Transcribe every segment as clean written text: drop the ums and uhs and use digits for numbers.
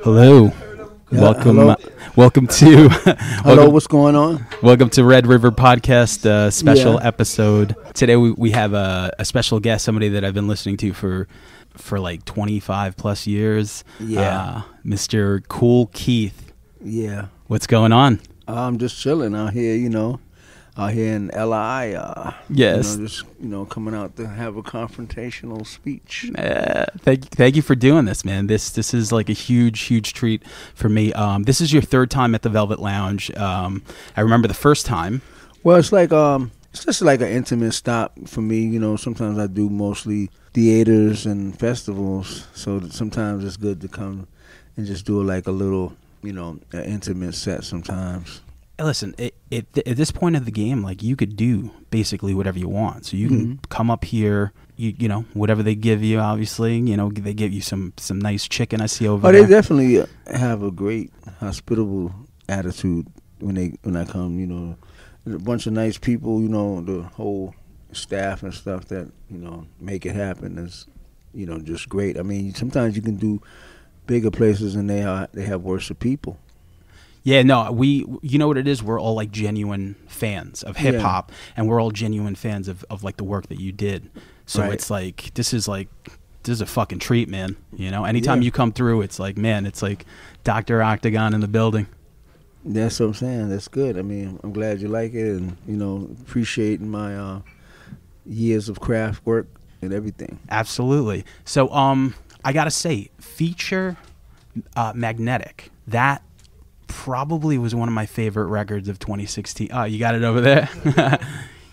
Hello. Hello. Welcome to Hello, what's going on? Welcome to Red River Podcast special episode. Today we have a special guest, somebody that I've been listening to for like 25 plus years. Yeah. Mr. Kool Keith. Yeah. What's going on? I'm just chilling out here, out here in LI. Yes. Just, coming out to have a confrontational speech. Thank you for doing this, man. This is like a huge treat for me. This is your third time at the Velvet Lounge. I remember the first time. Well, it's like it's just like an intimate stop for me. Sometimes I do mostly theaters and festivals, so sometimes it's good to come and just do like a little, an intimate set sometimes. Listen, at this point of the game, like, you could do basically whatever you want. So you can come up here, you know, whatever they give you, obviously, they give you some nice chicken I see over there. They definitely have a great hospitable attitude when I come, a bunch of nice people, the whole staff and stuff that, make it happen is, just great. I mean, sometimes you can do bigger places and they have worse people. Yeah, no, you know what it is? We're all like genuine fans of hip hop, and we're all genuine fans of like the work that you did. So It's like, this is a fucking treat, man. Anytime you come through, it's like, man, it's like Dr. Octogon in the building. That's what I'm saying. That's good. I mean, I'm glad you like it, and appreciating my years of craft work and everything. Absolutely. So, I gotta say, Feature Magnetic, that probably was one of my favorite records of 2016. Oh, you got it over there?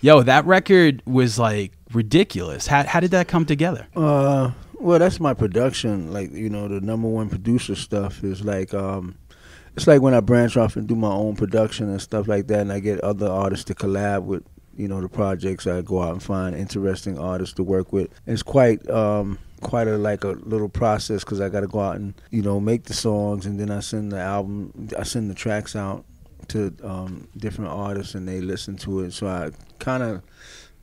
Yo, that record was like ridiculous. How did that come together? Well, that's my production. Like, the number one producer stuff is like, it's like when I branch off and do my own production and stuff like that, and I get other artists to collab with, the projects. I go out and find interesting artists to work with. It's quite a little process, because I got to go out and make the songs, and then I send the tracks out to different artists, and they listen to it. So I kind of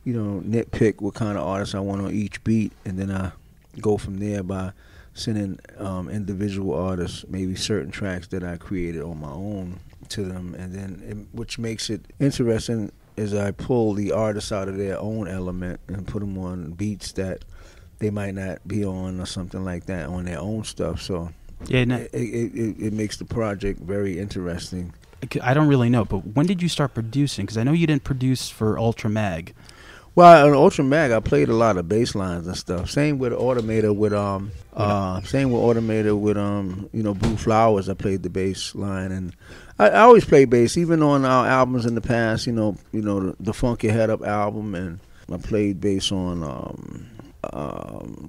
nitpick what kind of artists I want on each beat, and then I go from there by sending individual artists maybe certain tracks that I created on my own to them, and then which makes it interesting is I pull the artists out of their own element and put them on beats that they might not be on or something like that on their own stuff. So it makes the project very interesting. I don't really know, but when did you start producing? Because I know you didn't produce for Ultramag. Well, on Ultramag, I played a lot of bass lines and stuff. Same with Automator with Blue Flowers. I played the bass line, and I always play bass, even on our albums in the past. The Funky Head Up album, and I played bass on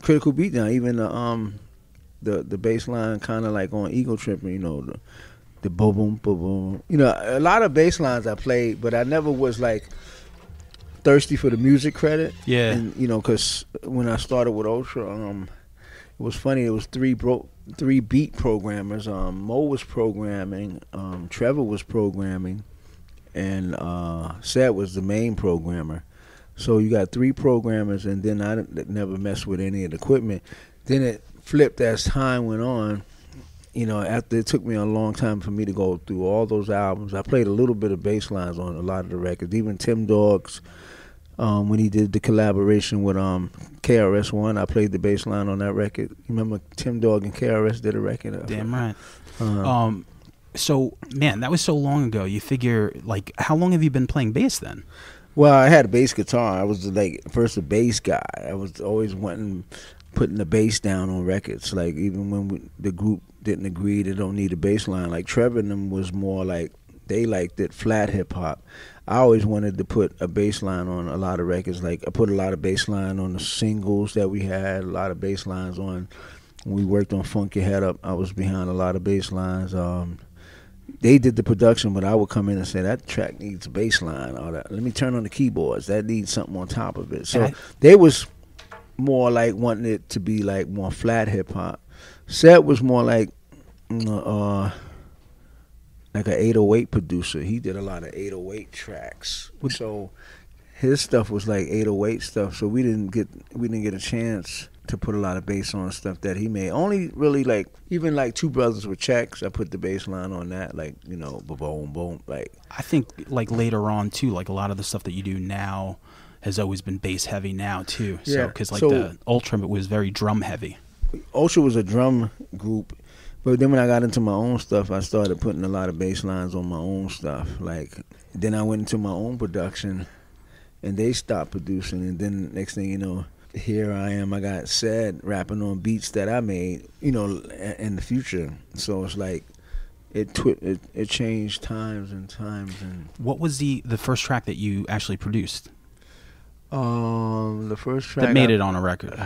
Critical Beatdown, even the bass line kind of like on Ego Tripping, the boom boom boom boom. A lot of bass lines I played, but I never was like thirsty for the music credit. Yeah. And because when I started with Ultra, it was funny. It was three beat programmers. Mo was programming, Trevor was programming, and Seth was the main programmer. So you got three programmers, and then I never messed with any of the equipment. Then it flipped as time went on. After it took me a long time for me to go through all those albums. I played a little bit of bass lines on a lot of the records. Even Tim Dog's, when he did the collaboration with KRS-One, I played the bass line on that record. You remember Tim Dog and KRS did a record? Damn right. So, man, that was so long ago. You figure, like, how long have you been playing bass then? Well, I had a bass guitar. I was like first a bass guy. I was always putting the bass down on records. Like, even when the group didn't agree, they don't need a bass line. Like, Trevor and them was more like, they liked it flat hip hop. I always wanted to put a bass line on a lot of records. Like, I put a lot of bass line on the singles that we had, a lot of bass lines on. When we worked on Funky Head Up, I was behind a lot of bass lines. They did the production, but I would come in and say, that track needs a bass line. Or let me turn on the keyboards. That needs something on top of it. So they was more like wanting it to be like more flat hip hop. Seth was more like an 808 producer. He did a lot of 808 tracks. So his stuff was like 808 stuff. So we didn't get a chance to put a lot of bass on stuff that he made. Only really like even like Two Brothers with Checks, I put the bass line on that, like, you know, boom boom. Like I think like later on too, like a lot of the stuff that you do now has always been bass heavy now too. So because like the Ultra was very drum heavy. Ultra was a drum group, but then when I got into my own stuff, I started putting a lot of bass lines on my own stuff. Like then I went into my own production, and they stopped producing, and then next thing you know, here I am. I got Sad rapping on beats that I made, you know, in the future. So it's like it changed times and times. And what was the first track that you actually produced? The first track that made it on a record.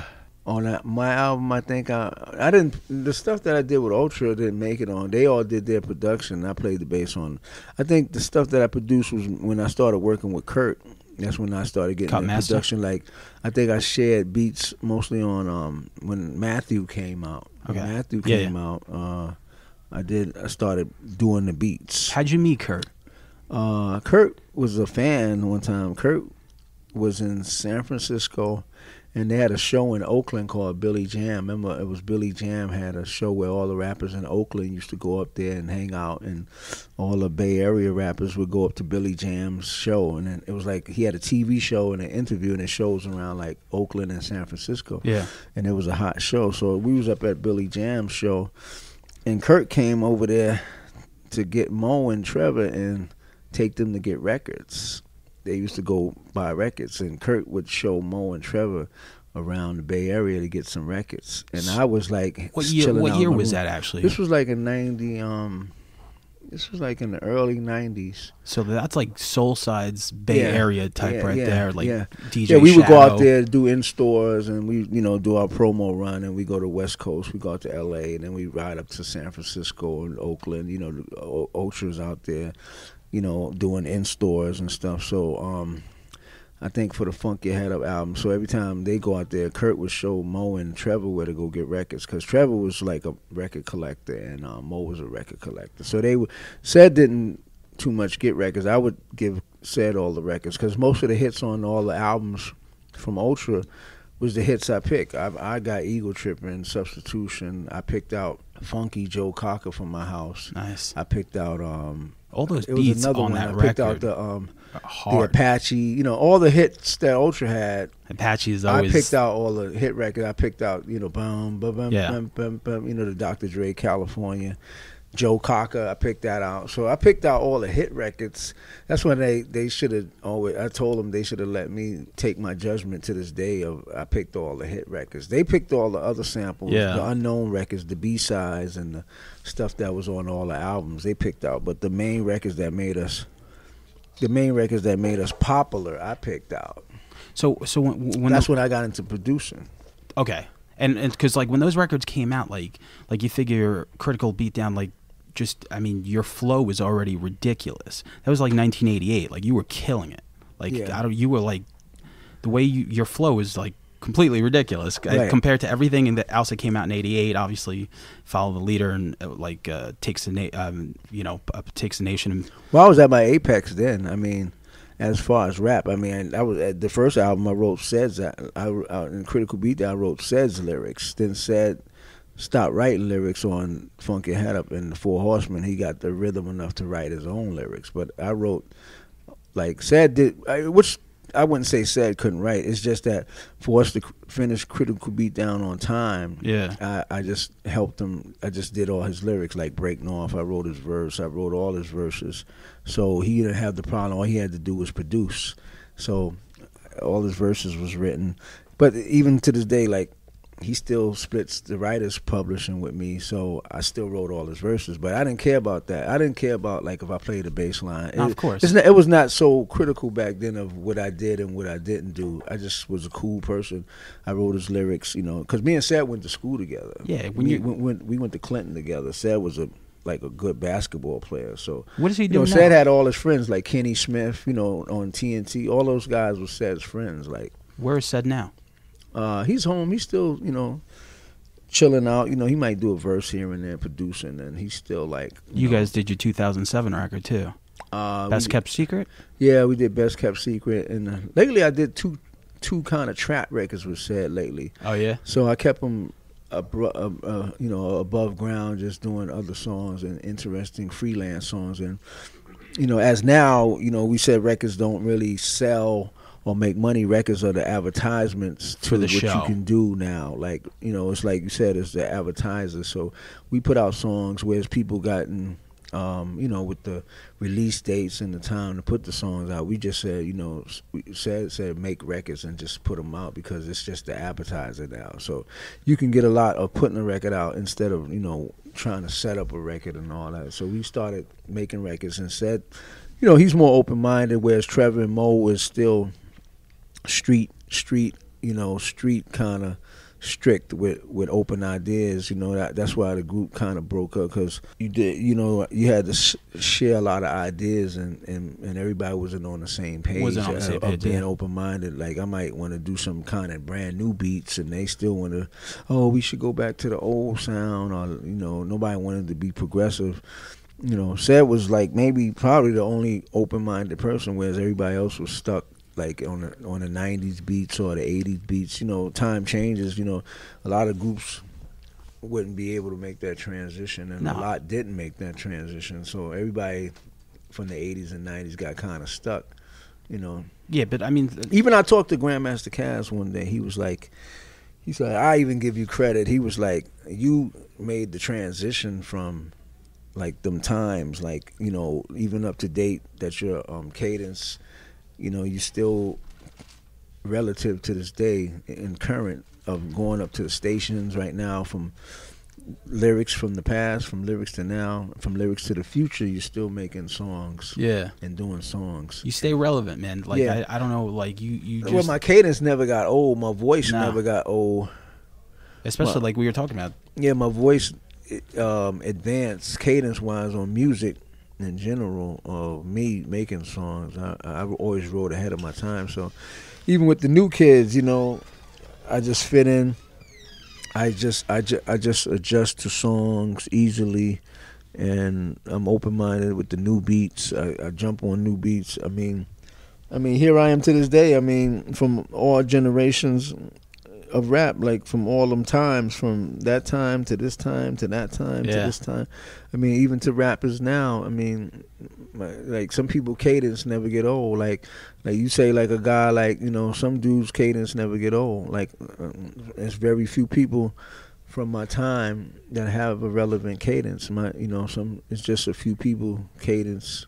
On my album, I think I didn't. The stuff that I did with Ultra didn't make it on. They all did their production. I played the bass on. I think the stuff that I produced was when I started working with Kurt. That's when I started getting the production. Like, I think I shared beats mostly on when Matthew came out. Okay. When Matthew came out, I started doing the beats. How'd you meet Kurt? Kurt was a fan one time. Kurt was in San Francisco, and they had a show in Oakland called Billy Jam. Remember, it was Billy Jam had a show where all the rappers in Oakland used to go up there and hang out, and all the Bay Area rappers would go up to Billy Jam's show. And then it was like he had a TV show and an interview, and it shows around like Oakland and San Francisco. Yeah. And it was a hot show. So we was up at Billy Jam's show, and Kurt came over there to get Mo and Trevor and take them to get records. They used to go buy records, and Kurt would show Mo and Trevor around the Bay Area to get some records. And I was like, what year was that actually? This was like in '90. This was like in the early '90s. So that's like Soulside's Bay Area type there, like DJ. Yeah, we Shadow. would go out there, do in stores, and we, you know, do our promo run, and we go to West Coast, we go out to LA, and then we ride up to San Francisco and Oakland. You know, the Ultra's out there, you know, doing in stores and stuff. So I think for the Funky Head Up album, so every time they go out there, Kurt would show Mo and Trevor where to go get records, because Trevor was like a record collector and Mo was a record collector. So Sed didn't too much get records. I would give Sed all the records, because most of the hits on all the albums from Ultra was the hits I picked. I got Eagle Trippin', Substitution. I picked out Funky Joe Cocker from my house. Nice. I picked out all those beats on that record. I picked out the Apache, you know, all the hits that Ultra had. Apache is always. I picked out all the hit records. I picked out, you know, bum, you know, the Dr. Dre California, Joe Cocker. I picked that out. So I picked out all the hit records. That's when they should have always. I told them they should have let me take my judgment to this day. Of I picked all the hit records. They picked all the other samples, the unknown records, the B-sides, and the stuff that was on all the albums. They picked out, but the main records that made us popular, I picked out. So when that's when I got into producing. Okay, and because like when those records came out, like you figure Critical Beatdown, like just I mean your flow was already ridiculous. That was like 1988. Like you were killing it. Like you were like the way your flow is like completely ridiculous compared to everything else that came out in '88. Obviously, Follow the Leader and Takes the Nation. Well, I was at my apex then. I mean, as far as rap, I mean, I was at the first album I wrote Sed's. In Critical Beatdown, I wrote Sed's lyrics. Then Sed stopped writing lyrics on Funky Head Up and the Four Horsemen. He got the rhythm enough to write his own lyrics. But I wrote like Sed did, which. I wouldn't say Sed couldn't write. It's just that for us to finish Critical Beatdown on time, I just helped him. I just did all his lyrics, like Break North. I wrote his verse. I wrote all his verses. So he didn't have the problem. All he had to do was produce. So all his verses was written. But even to this day, like, he still splits the writers publishing with me, so I still wrote all his verses. But I didn't care about that. I didn't care about, like, if I played a bass line. Of course. It was not so critical back then of what I did and what I didn't do. I just was a cool person. I wrote his lyrics, you know, because me and Sed went to school together. Yeah. We went to Clinton together. Sed was a good basketball player. So what does he do now? Sed had all his friends, like Kenny Smith, you know, on TNT. All those guys were Sed's friends. Like, where is Sed now? He's home. He's still, you know, chilling out. You know, he might do a verse here and there, producing, and he's still like. You guys did your 2007 record too. Best Kept Secret. Yeah, we did Best Kept Secret, and lately I did two two kind of trap records were said lately. Oh yeah. So I kept them, above ground, just doing other songs and interesting freelance songs. And as now, we said records don't really sell or make money. Records are the advertisements to the what show. you can do now. Like, it's like you said, it's the advertiser. So we put out songs, whereas people gotten, with the release dates and the time to put the songs out, we just said, we said make records and just put them out, because it's just the advertiser now. So you can get a lot of putting a record out instead of, trying to set up a record and all that. So we started making records and said, he's more open-minded, whereas Trevor and Mo is still street kind of strict with open ideas. That's why the group kind of broke up, because you had to share a lot of ideas, and everybody wasn't on the same page of being open-minded. Like, I might want to do some kind of brand new beats, and they still want to, we should go back to the old sound, or nobody wanted to be progressive. Seth was like probably the only open-minded person, whereas everybody else was stuck like on the 90s beats or the 80s beats. Time changes. A lot of groups wouldn't be able to make that transition, and a lot didn't make that transition. So everybody from the 80s and 90s got kind of stuck. Yeah, but I mean, even I talked to Grandmaster Caz one day. He was like, I even give you credit. He was like, you made the transition from like them times, like even up to date, that your cadence. You still, relative to this day, in current, of going up to the stations right now, from lyrics from the past, from lyrics to now, from lyrics to the future, you're still making songs. Yeah. And doing songs. You stay relevant, man. Like, yeah. I don't know, like, you just... Well, my cadence never got old. My voice never got old. Especially like we were talking about. Yeah, my voice advanced cadence-wise on music. In general, of me making songs, I always wrote ahead of my time. So even with the new kids, I just fit in. I just adjust to songs easily, and I'm open-minded with the new beats. I jump on new beats. I mean, here I am to this day. I mean, from all generations of rap, like from all them times, from that time to this time to that time to this time. I mean, even to rappers now. I mean, like some people cadence never get old. Like you say, like a guy, like some dudes cadence never get old. Like there's very few people from my time that have a relevant cadence. It's just a few people cadences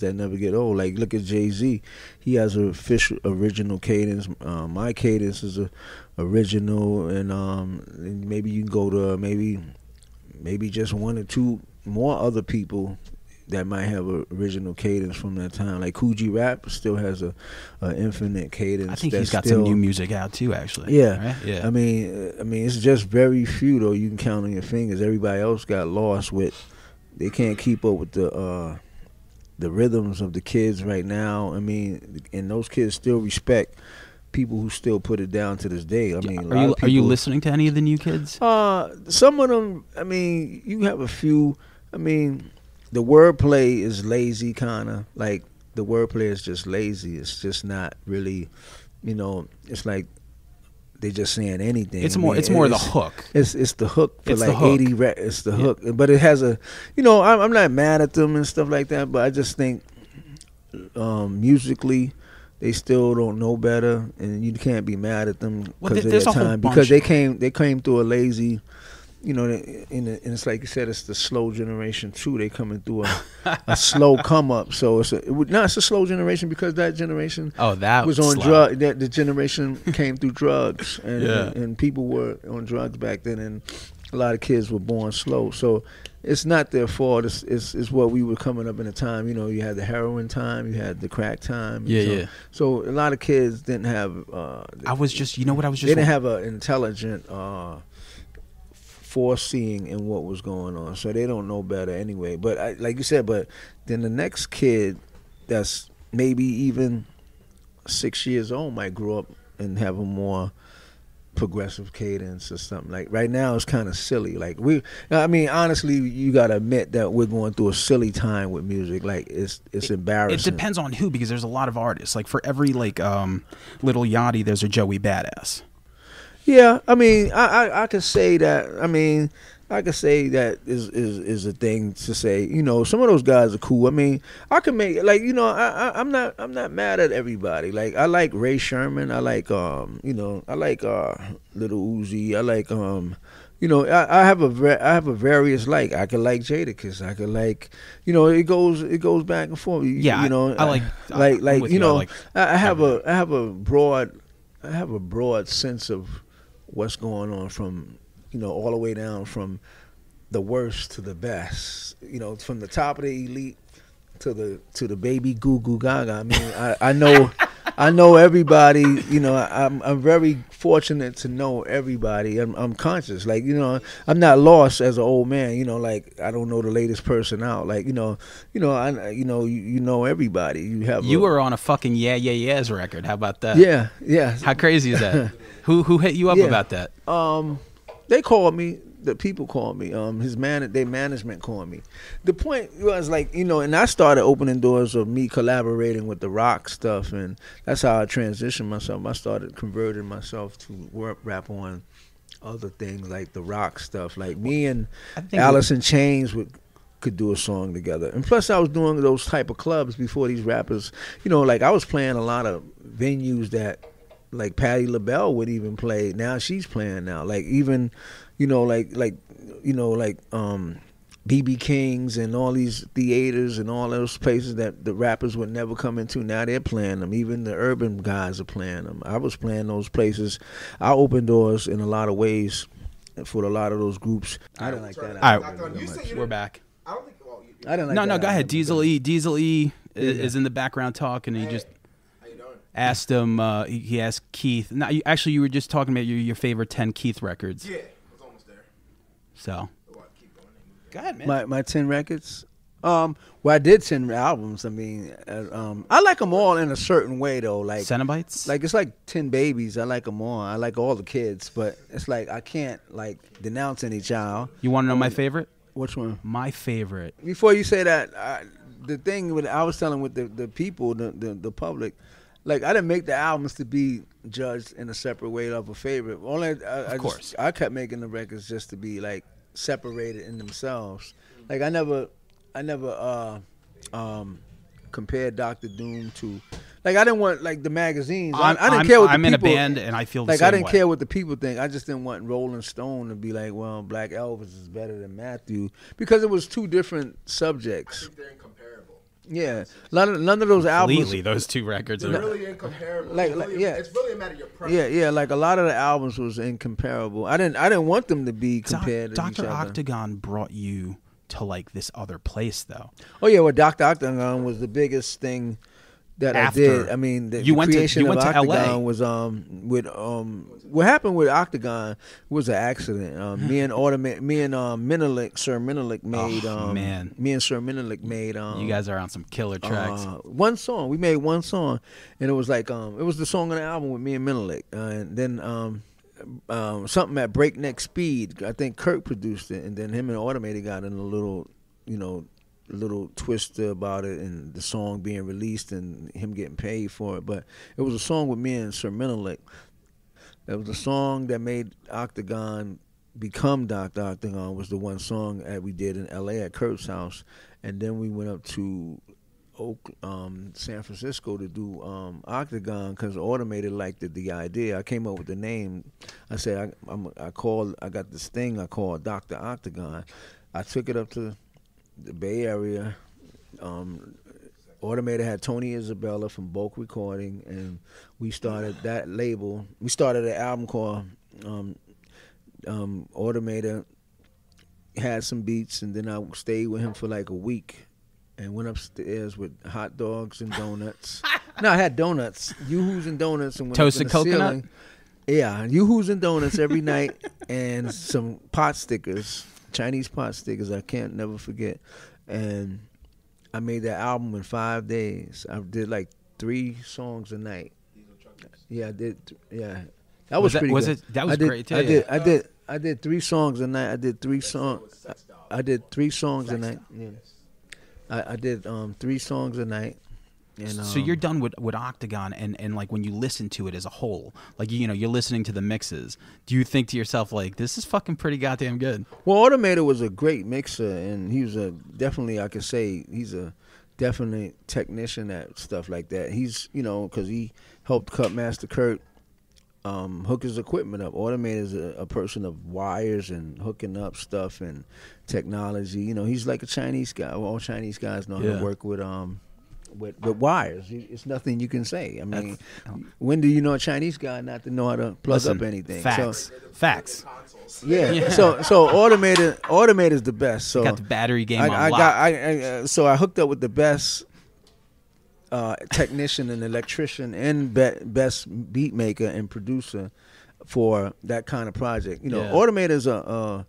that never get old. Like look at Jay-Z, he has a official original cadence. My cadence is a original, and maybe you can go to maybe just one or two more other people that might have a original cadence from that time. Like Kool Rap still has a infinite cadence. I think he's got some new music out too, actually. Yeah, right? Yeah. I mean, it's just very few though. You can count on your fingers. Everybody else got lost with. They can't keep up with the rhythms of the kids right now. I mean, and those kids still respect people who still put it down to this day. I mean, are you listening to any of the new kids? Some of them. I mean, you have a few. I mean, the wordplay is lazy, kind of. Like the wordplay is just lazy. It's just not really. It's like they just saying anything. It's more the hook. It's the hook for it's like 80. It's the hook, but it has a. I'm not mad at them and stuff like that, but I just think musically they still don't know better, and you can't be mad at them because of their time, because they came through a lazy. And it's like you said, it's the slow generation too. They coming through a slow come up. So it's a slow generation because that generation was on drugs. The generation came through drugs, and people were on drugs back then, and a lot of kids were born slow. So it's not their fault. It's what we were coming up in a time. You had the heroin time, you had the crack time. So a lot of kids didn't have. They didn't have an intelligent. Foreseeing in what was going on, so they don't know better anyway. But like you said, but then the next kid that's maybe even 6 years old might grow up and have a more progressive cadence or something. Like right now it's kind of silly. Like honestly, you gotta admit that we're going through a silly time with music. Like it's embarrassing. It depends on who, because there's a lot of artists. Like for every like Little Yachty, there's a Joey Badass. Yeah, I mean, I could say that. I mean, I could say that is a thing to say. You know, some of those guys are cool. I mean, I can make like, you know, I'm not mad at everybody. Like I like Ray Sherman. I like I like Little Uzi. I like you know, I have a various like. I could like Jadakiss. I could like, you know, it goes back and forth. Yeah, you know, I have a broad sense of what's going on from, you know, all the way down from the worst to the best. You know, from the top of the elite to the baby goo goo gaga. I mean, I know everybody. You know, I'm very fortunate to know everybody. I'm conscious. Like, you know, I'm not lost as an old man. You know, like I don't know the latest person out. Like, you know, you know everybody. You were on a fucking Yeah Yeah Yeahs record. How about that? Yeah. How crazy is that? Who hit you up about that? They called me. The people called me. Their management called me. The point was like, you know, and I started opening doors of me collaborating with the rock stuff, and that's how I transitioned myself. I started converting myself to rap on other things like the rock stuff. Like me and Alice in Chains could do a song together. And plus I was doing those type of clubs before these rappers. You know, like I was playing a lot of venues that like Patti LaBelle would even play. Now she's playing now. Like even, you know, like BB King's and all these theaters and all those places that the rappers would never come into. Now they're playing them. Even the urban guys are playing them. I was playing those places. I opened doors in a lot of ways for a lot of those groups. I didn't like that. All right, we're back. I don't think. Well, I didn't like no. Go ahead. Diesel E is in the background talking, and he just asked him. He asked Keith. Now, you were just talking about your favorite 10 Keith records. Yeah, I was almost there. So, Go ahead, man. My 10 records. Well, I did 10 albums. I mean, I like them all in a certain way though. Like Cenobites. Like it's like 10 babies. I like them all. I like all the kids, but it's like I can't like denounce any child. You want to know my favorite? Which one? My favorite. Before you say that, the thing with I was telling with the people, the public, like I didn't make the albums to be judged in a separate way of a favorite. Of course, I kept making the records just to be like separated in themselves. Like I never compared Dr. Doom to, like I didn't want like the magazines. I didn't care what the I'm people, in a band and I feel the like same I didn't way. care what the people think. I just didn't want Rolling Stone to be like, well, Black Elvis is better than Matthew, because it was two different subjects. I think they're incomparable. Yeah, none of those albums. Completely, those two records are really incomparable. It's really a matter of your preference. Yeah. Like a lot of the albums was incomparable. I didn't want them to be compared to each other. Dr. Octogon brought you to like this other place, though. Oh yeah, well, Dr. Octogon was the biggest thing that I did. I mean, the creation of Octogon was with what happened with Octogon was an accident. Me and Sir Menelik made. You guys are on some killer tracks. One song. We made one song, and it was like it was the song on the album with me and Menelik, and then something at breakneck speed. I think Kirk produced it, and then him and Automated got in a little, little twist about it, and the song being released and him getting paid for it. But it was a song with me and Sir Menelik. That was a song that made Octogon become Dr. Octogon. Was the one song that we did in L.A. at Kirk's house, and then we went up to San Francisco to do Octogon because Automated liked the idea. I came up with the name. I said I got this thing I called Dr. Octogon. I took it up to the Bay Area. Automated had Tony Isabella from Bulk Recording, and we started that label. We started an album called Automated had some beats, and then I stayed with him for like a week and went upstairs with hot dogs and donuts. No, I had donuts, Yoo-hoos and donuts, and went toasted up in the coconut. ceiling. Yeah, Yoo-hoos and donuts every night, and some pot stickers, Chinese pot stickers. I can't never forget. And I made that album in 5 days. I did like 3 songs a night. Yeah, I did. Yeah, That was pretty good. That was great too. I did 3 songs a night. I did 3 songs. I did 3 songs a night. Yeah. I did 3 songs a night. And, so you're done with Octogon, and like when you listen to it as a whole, like you're listening to the mixes. Do you think to yourself like, this is fucking pretty goddamn good? Well, Automator was a great mixer, and he was definitely, I could say he's a definite technician at stuff like that. He's because he helped cut Master Kurt hook his equipment up. Automator is a person of wires and hooking up stuff and technology. He's like a Chinese guy. Well, all Chinese guys know how to work with wires. It's nothing you can say. I mean, when do you know a Chinese guy not to know how to plug up anything? Facts. Yeah. So Automator is the best. So got the battery game on lock. So I hooked up with the best technician and electrician and best beat maker and producer for that kind of project. Automator is a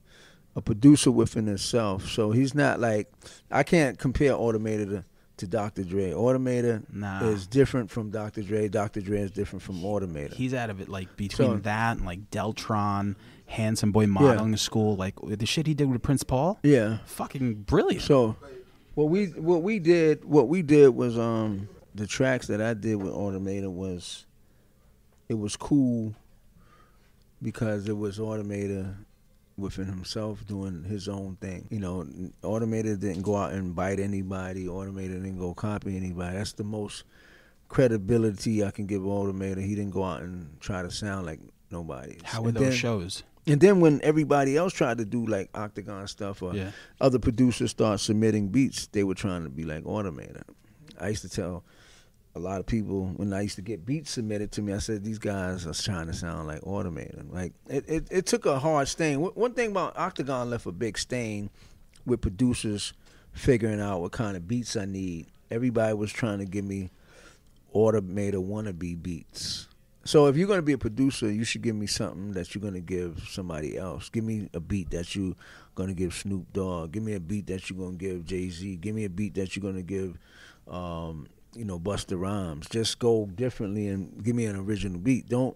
producer within himself. So he's not like, I can't compare Automator to Dr. Dre. Automator is different from Dr. Dre. Dr. Dre is different from Automator. He's out of it, like between that and like Deltron, Handsome Boy Modeling School, like the shit he did with Prince Paul. Yeah, fucking brilliant. So what we did was the tracks that I did with Automator was cool because it was Automator within himself doing his own thing. Automator didn't go out and bite anybody. Automator didn't go copy anybody. That's the most credibility I can give Automator. He didn't go out and try to sound like nobody. How were those shows? And then when everybody else tried to do like Octogon stuff or other producers start submitting beats, they were trying to be like Automator. I used to tell a lot of people when I used to get beats submitted to me, I said, these guys are trying to sound like Automator. Like it took a hard stain. One thing about Octogon left a big stain with producers figuring out what kind of beats I need. Everybody was trying to give me Automator wannabe beats. So if you're going to be a producer, you should give me something that you're going to give somebody else. Give me a beat that you're going to give Snoop Dogg. Give me a beat that you're going to give Jay-Z. Give me a beat that you're going to give Busta Rhymes. Just go differently and give me an original beat. Don't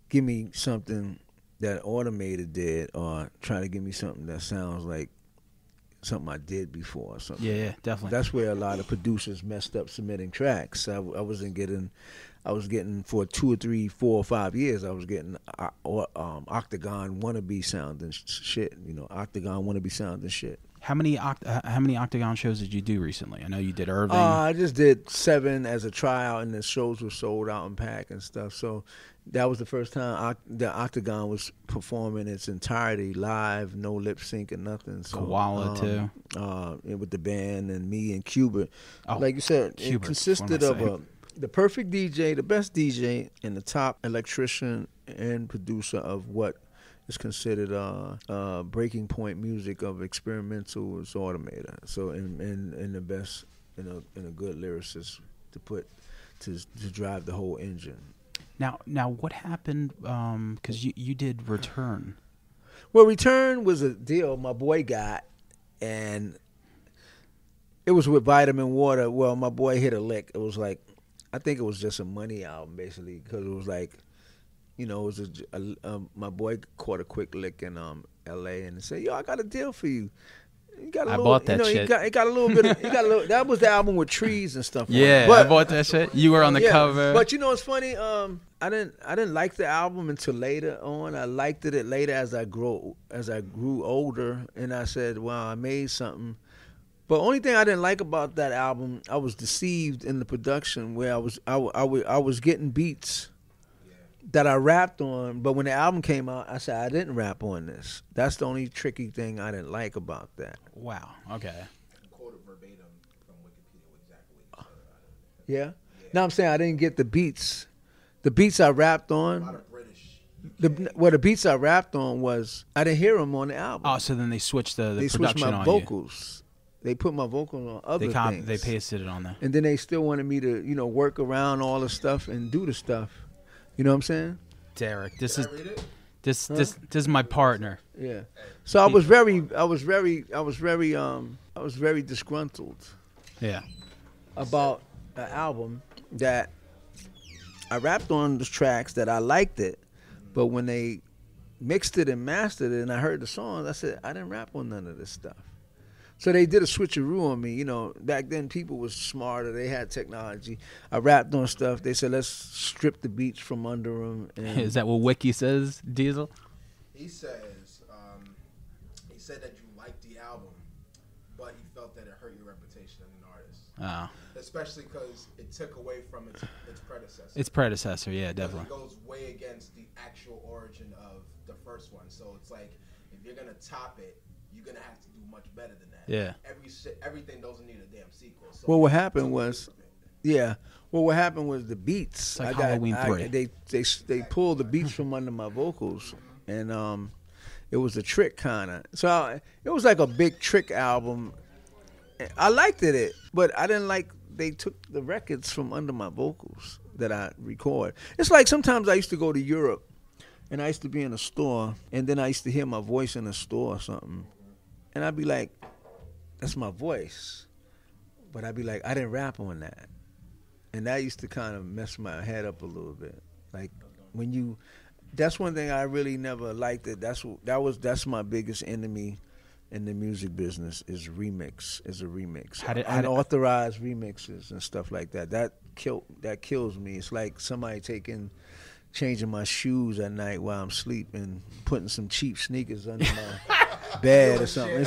give me something that Automator did or try to give me something that sounds like something I did before or something. Yeah, definitely. That's where a lot of producers messed up submitting tracks. I was getting for 2 or 3, 4 or 5 years, I was getting Octogon wannabe sounding shit. Octogon wannabe sounding shit. How many Octogon shows did you do recently? I know you did Irving. I just did 7 as a tryout, and the shows were sold out and packed and stuff. So that was the first time the Octogon was performing its entirety live, no lip sync or nothing. So, Koala too. With the band and me and Cuba. Oh, like you said, Cuba, it consisted of the perfect DJ, the best DJ, and the top electrician and producer of what is considered breaking point music of experimental is Automator. So in the best, in a good lyricist to drive the whole engine. Now what happened? Because you did Return. Well, Return was a deal my boy got, and it was with Vitamin Water. Well, my boy hit a lick. It was like, I think it was just a money album basically, because it was like, it was my boy caught a quick lick in L.A. and said, "Yo, I got a deal for you. You got a I little, bought that shit. It got a little bit. That was the album with trees and stuff. Yeah, but, I bought that shit. You were on the cover. But it's funny. I didn't like the album until later on. I liked it later as I grew older, and I said, "Wow, I made something." But only thing I didn't like about that album, I was deceived in the production where I was getting beats that I rapped on, but when the album came out, I said I didn't rap on this. That's the only tricky thing I didn't like about that. Wow. Okay. Quoted verbatim from Wikipedia exactly what you said. Yeah. No, I'm saying I didn't get the beats. The beats I rapped on. A lot of British. The beats I rapped on was I didn't hear them on the album. Oh, so then they switched the they production switched my on vocals. They put my vocals on other things. They pasted it on there. And then they still wanted me to, work around all the stuff and do the stuff. You know what I'm saying? Derek, this is my partner. Yeah. So I was very disgruntled. Yeah. About an album that I rapped on the tracks that I liked it, But when they mixed it and mastered it, and I heard the songs, I said, I didn't rap on none of this stuff. So they did a switcheroo on me. You know, back then people was smarter. They had technology. I rapped on stuff. They said, let's strip the beats from under them. And Is that what Wiki says, Diesel? He says, he said that you liked the album, but he felt that it hurt your reputation as an artist. Oh. Especially because it took away from its predecessor. Its predecessor, yeah, definitely. It goes way against the actual origin of the first one. So it's like, if you're going to top it, you're going to have to do much better than that. Yeah. Everything doesn't need a damn sequel. So well, what happened was, what happened was the beats. It's like Halloween 3. They pulled the beats from under my vocals, and it was a trick kind of. So it was like a big trick album. I liked it, but I didn't like they took the records from under my vocals that I record. It's like sometimes I used to go to Europe, and I used to be in a store, and then I used to hear my voice in a store or something, and I'd be like, that's my voice. But I'd be like, I didn't rap on that. And that used to kind of mess my head up a little bit. Like that's one thing I really never liked. That's my biggest enemy in the music business is a remix. Unauthorized remixes and stuff like that. That kills me. It's like somebody changing my shoes at night while I'm sleeping, putting some cheap sneakers under my bed or something.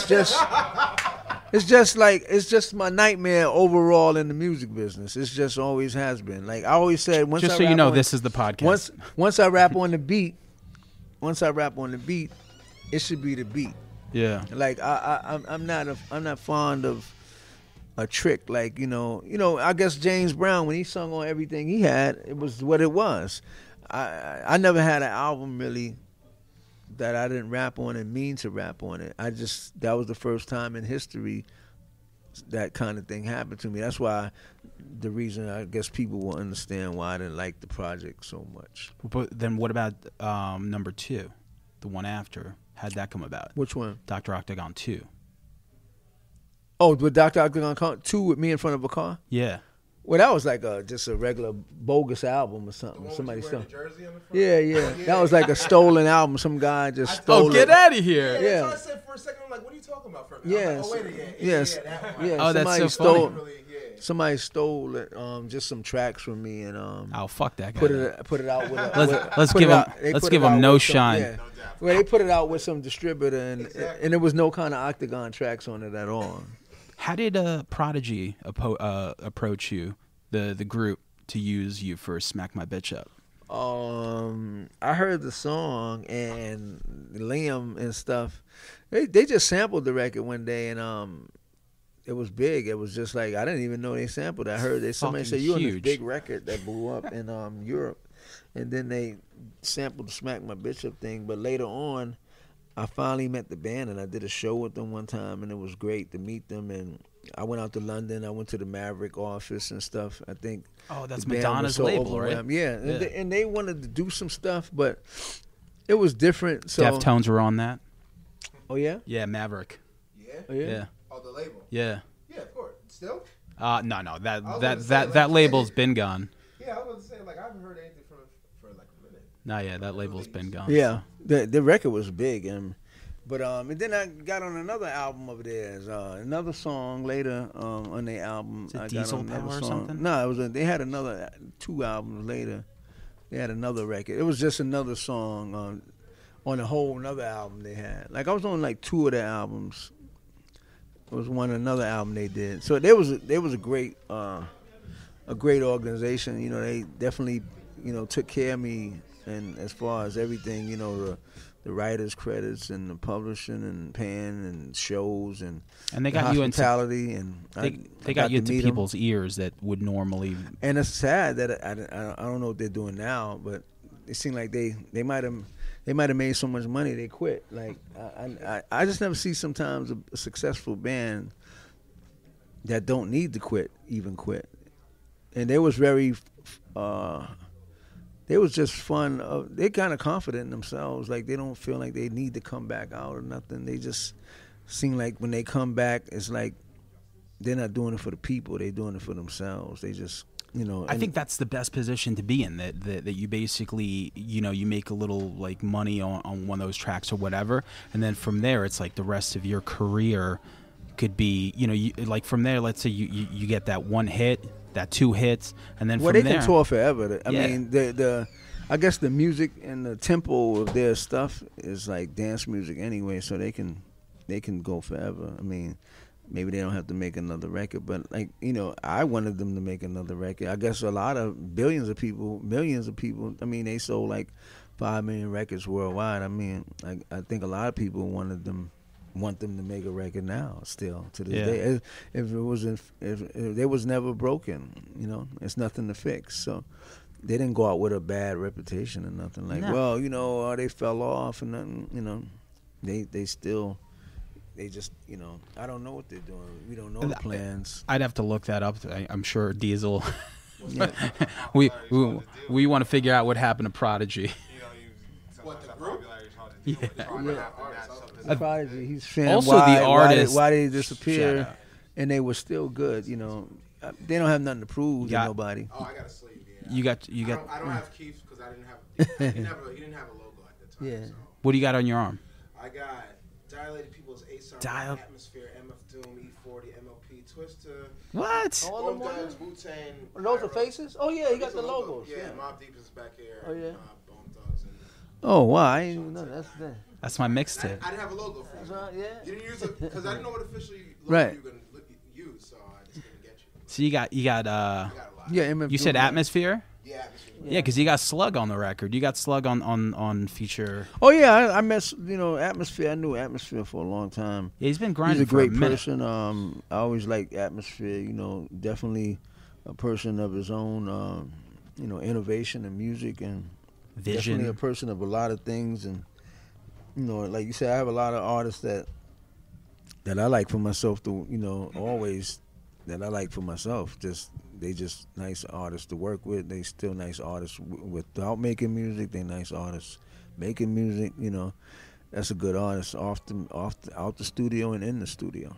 It's just my nightmare overall in the music business. It's just always has been. Like I always said, this is the podcast. Once I rap on the beat, it should be the beat. Yeah. Like I'm not fond of a trick. Like you know. I guess James Brown, when he sung on everything he had, it was what it was. I never had an album really that I didn't rap on and mean to rap on it. That was the first time in history that kind of thing happened to me. That's why the reason I guess people will understand why I didn't like the project so much. But then what about number 2, the one after? How'd that come about? Which one? Dr. Octogon 2. Oh, with Dr. Octogon 2 with me in front of a car? Yeah. Well, that was like just a regular bogus album or something. The one Somebody with you wearing the jersey on the front? Yeah. That was like a stolen album. Some guy just stole it. Oh, get out of here. Yeah, that's what I said for a second. I'm like, what are you talking about? For a minute? Yeah. Like, oh, wait, Yes. that one. Yeah. Oh, that's so stole, funny. Somebody stole it, just some tracks from me and oh, fuck that guy. put it out with let's give him no shine. Yeah. Well, they put it out with some distributor and there was no kind of Octogon tracks on it at all. How did Prodigy approach you, the group, to use you for Smack My Bitch Up? I heard the song and Liam and stuff. They just sampled the record one day and it was big. It was just like I didn't even know they sampled. I heard somebody say you on this big record that blew up in Europe, and then they sampled the Smack My Bitch Up thing. But later on, I finally met the band and I did a show with them one time, and it was great to meet them. And I went out to London. I went to the Maverick office and stuff. I think. Oh, that's Madonna's label, right? Yeah, and they wanted to do some stuff, but it was different. So Deftones were on that. Oh yeah. Yeah, Maverick. Yeah. Oh yeah. Yeah. Oh, the label. Yeah. Yeah, of course. Still? No. That label's been gone. Yeah, I was going to say, like, I haven't heard anything from it for like a minute. No, yeah, that label's been gone. Yeah, the record was big, and then I got on another album of theirs, another song later on their album. Is it I Diesel got on Power or song. something? No, they had another 2 albums later. They had another record. It was just another song on a whole another album they had. Like I was on like 2 of their albums. It was another album they did. So there was a great organization. You know, they definitely took care of me, and as far as everything, the writers' credits and the publishing and paying and shows and they got you into hospitality and they got you into people's ears that would normally. And it's sad that I don't know what they're doing now, but it seemed like they might have made so much money they quit. Like I just never see sometimes a successful band that don't need to quit. And they was very they was just fun. They're kind of confident in themselves. Like they don't feel like they need to come back out or nothing. They just seem like when they come back, it's like they're not doing it for the people. They're doing it for themselves. They just I think that's the best position to be in. That you basically, you make a little like money on one of those tracks or whatever, and then from there, it's like the rest of your career could be, like from there. Let's say you get that one hit, that 2 hits, and then from there, they can tour forever. I mean, I guess the music and the tempo of their stuff is like dance music anyway, so they can go forever. I mean, maybe they don't have to make another record, but like I wanted them to make another record. I guess a lot of millions of people. I mean, they sold like 5 million records worldwide. I mean, I think a lot of people want them to make a record now. Still to this day, if they was never broken, it's nothing to fix. So they didn't go out with a bad reputation or nothing. Like, they fell off and nothing. They still. They just, I don't know what they're doing. We don't know the plans. I'd have to look that up. I'm sure Diesel. we want to figure out what happened to Prodigy. What, the group? Prodigy. He's saying also the artist. Why they disappear, and they were still good. They don't have nothing to prove to nobody. Oh, I got a sleeve. Yeah. You got. I don't have Keith's because I didn't have. He didn't have a logo at the time. Yeah. So. What do you got on your arm? I got Dilated People's ASAP, Atmosphere, MF Doom, E40, MLP, Twister. What? All them Guns, Wu-Tang. Those are faces? Oh yeah, he got the logos. Yeah, Mobb Deep is back here. Oh yeah. Bone Thugs and. Oh wow, I didn't even know That's my mixtape. I didn't have a logo for you. Yeah. You didn't use it because I didn't know what officially right. you were going to use, so I just didn't get you. So you got yeah, MF you said Doom, Atmosphere? Yeah, Atmosphere. Yeah, because you got Slug on the record. You got Slug on feature. Oh yeah, I met Atmosphere. I knew Atmosphere for a long time. Yeah, he's been grinding. He's a great for a minute. person. I always liked Atmosphere. Definitely a person of his own. Innovation and music and vision. Definitely a person of a lot of things, and like you said, I have a lot of artists that I like for myself. Always that I like for myself. They just nice artists to work with. They still nice artists without making music. They nice artists making music. That's a good artist out the studio and in the studio.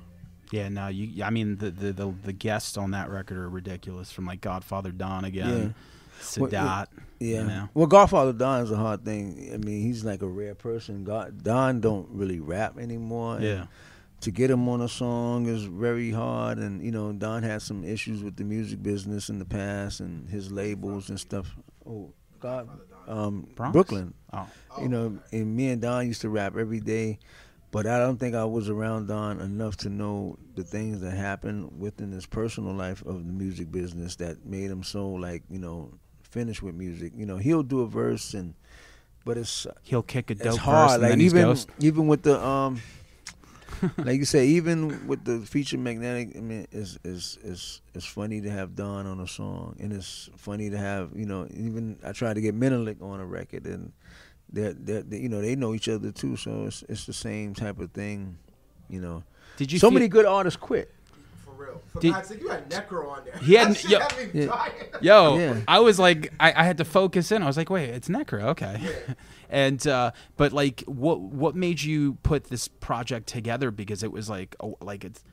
Yeah, no, I mean the guests on that record are ridiculous. From like Godfather Don again, Sadat. Yeah. Well, Godfather Don is a hard thing. I mean, he's like a rare person. Don don't really rap anymore. Yeah. To get him on a song is very hard, and Don had some issues with the music business in the past and his labels and stuff. Oh God, Brooklyn. Oh. And me and Don used to rap every day, but I don't think I was around Don enough to know the things that happened within his personal life of the music business that made him so finished with music. He'll do a verse but he'll kick a dope it's hard. verse and Like then he's ghost. even with the like you say, even with the feature Magnetic, I mean, it's funny to have Don on a song, and it's funny to have even I tried to get Menelik on a record, and they know each other too, so it's the same type of thing, Did you? Many good artists quit. For real. I said you had Necro on there. He had Yeah. I was like, I had to focus in. I was like, wait, it's Necro, okay. Yeah. And but like, what made you put this project together? Because it was like, it's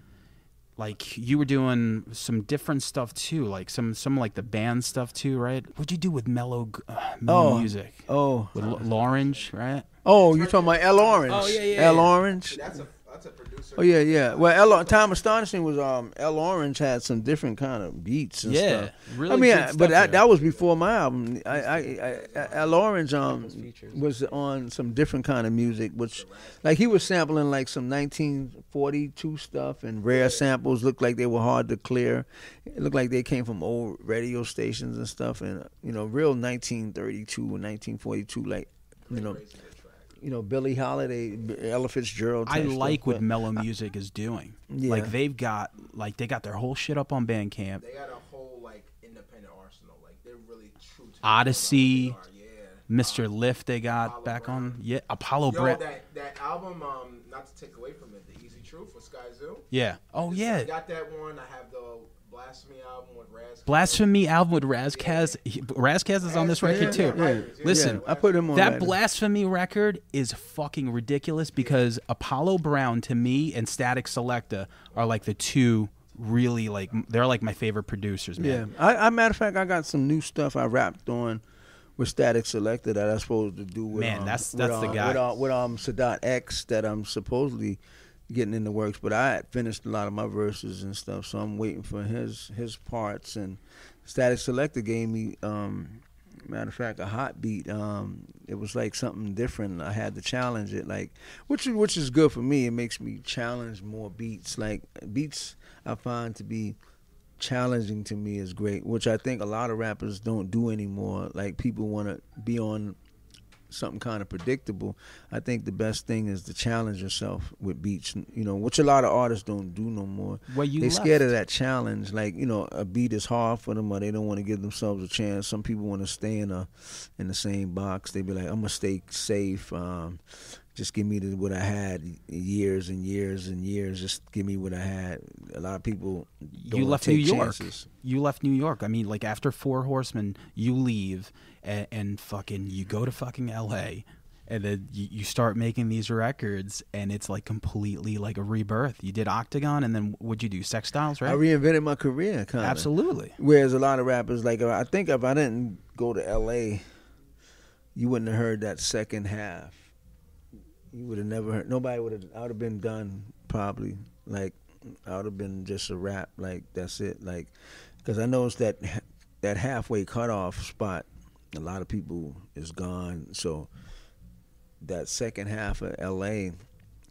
like you were doing some different stuff too, like some like the band stuff too, right? What'd you do with mellow music? Oh, with L'Orange, right? Oh, you're talking about L Orange? Oh yeah. L Orange. That's a producer. Oh yeah. Well, Time Astonishing was L Orange had some different kind of beats and stuff. Really. I mean, good stuff but there. that was before my album. L Orange was on some different kind of music, which like he was sampling like some 1942 stuff and rare samples. Looked like they were hard to clear. It looked like they came from old radio stations and stuff, and real 1932 and 1942, like Billie Holiday, Ella Fitzgerald. I like stuff, what mellow music is doing. Yeah. Like they got their whole shit up on Bandcamp. They got a whole independent arsenal. Like they're really true to Odyssey, what they are. Yeah. Mr. Lift they got Apollo back Brown. on. Yeah, Apollo Brown. That album, not to take away from it, The Easy Truth with Sky Zoo. Yeah. Oh yeah. I got that one. I have the Blasphemy album with Raz. Blasphemy album with Razkaz. Razkaz is on this record too. Yeah. Listen, I put him on that Blasphemy record is fucking ridiculous because Apollo Brown to me and Static Selecta are like the two really like they're like my favorite producers, man. Yeah, I matter of fact, I got some new stuff I rapped on with Static Selector that I'm supposed to do with that's the guy with Sadat X that I'm supposedly getting in the works. But I had finished a lot of my verses and stuff, so I'm waiting for his parts. And Static Selector gave me, matter of fact, a hot beat. It was like something different. I had to challenge it, like which is good for me. It makes me challenge more beats. Like beats, I find to be challenging to me is great, which I think a lot of rappers don't do anymore. Like people want to be on something kind of predictable. I think the best thing is to challenge yourself with beats, which a lot of artists don't do no more. They're scared of that challenge. Like, a beat is hard for them, or they don't want to give themselves a chance. Some people want to stay in the same box. They be like, I'm gonna stay safe. Just give me what I had years and years and years. Just give me what I had. A lot of people don't you left take New York. chances. You left New York. I mean, like after Four Horsemen, you leave and fucking you go to fucking LA, and then you start making these records, and it's like completely like a rebirth. You did Octogon, and then what'd you do? Sex Styles, right? I reinvented my career, kind of. Absolutely. Whereas a lot of rappers, like I think if I didn't go to LA, you wouldn't have heard that second half. You would have never heard. Nobody would have. I would have been done probably. Like I would have been just a rap. Like that's it. Like because I noticed that halfway cutoff spot, a lot of people is gone. So that second half of LA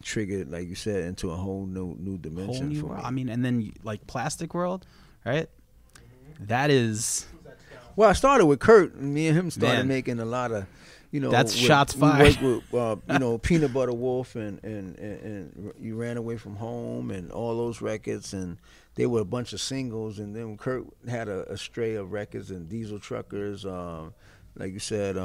triggered, like you said, into a whole new dimension. Whole new for world. me. I mean, and then like Plastic World, right? That is. Well, I started with Kurt, and me and him started making a lot of. That's shots fired. We worked with, Peanut Butter Wolf and You Ran Away From Home and all those records, and they were a bunch of singles. And then Kurt had a stray of records and Diesel Truckers, like you said.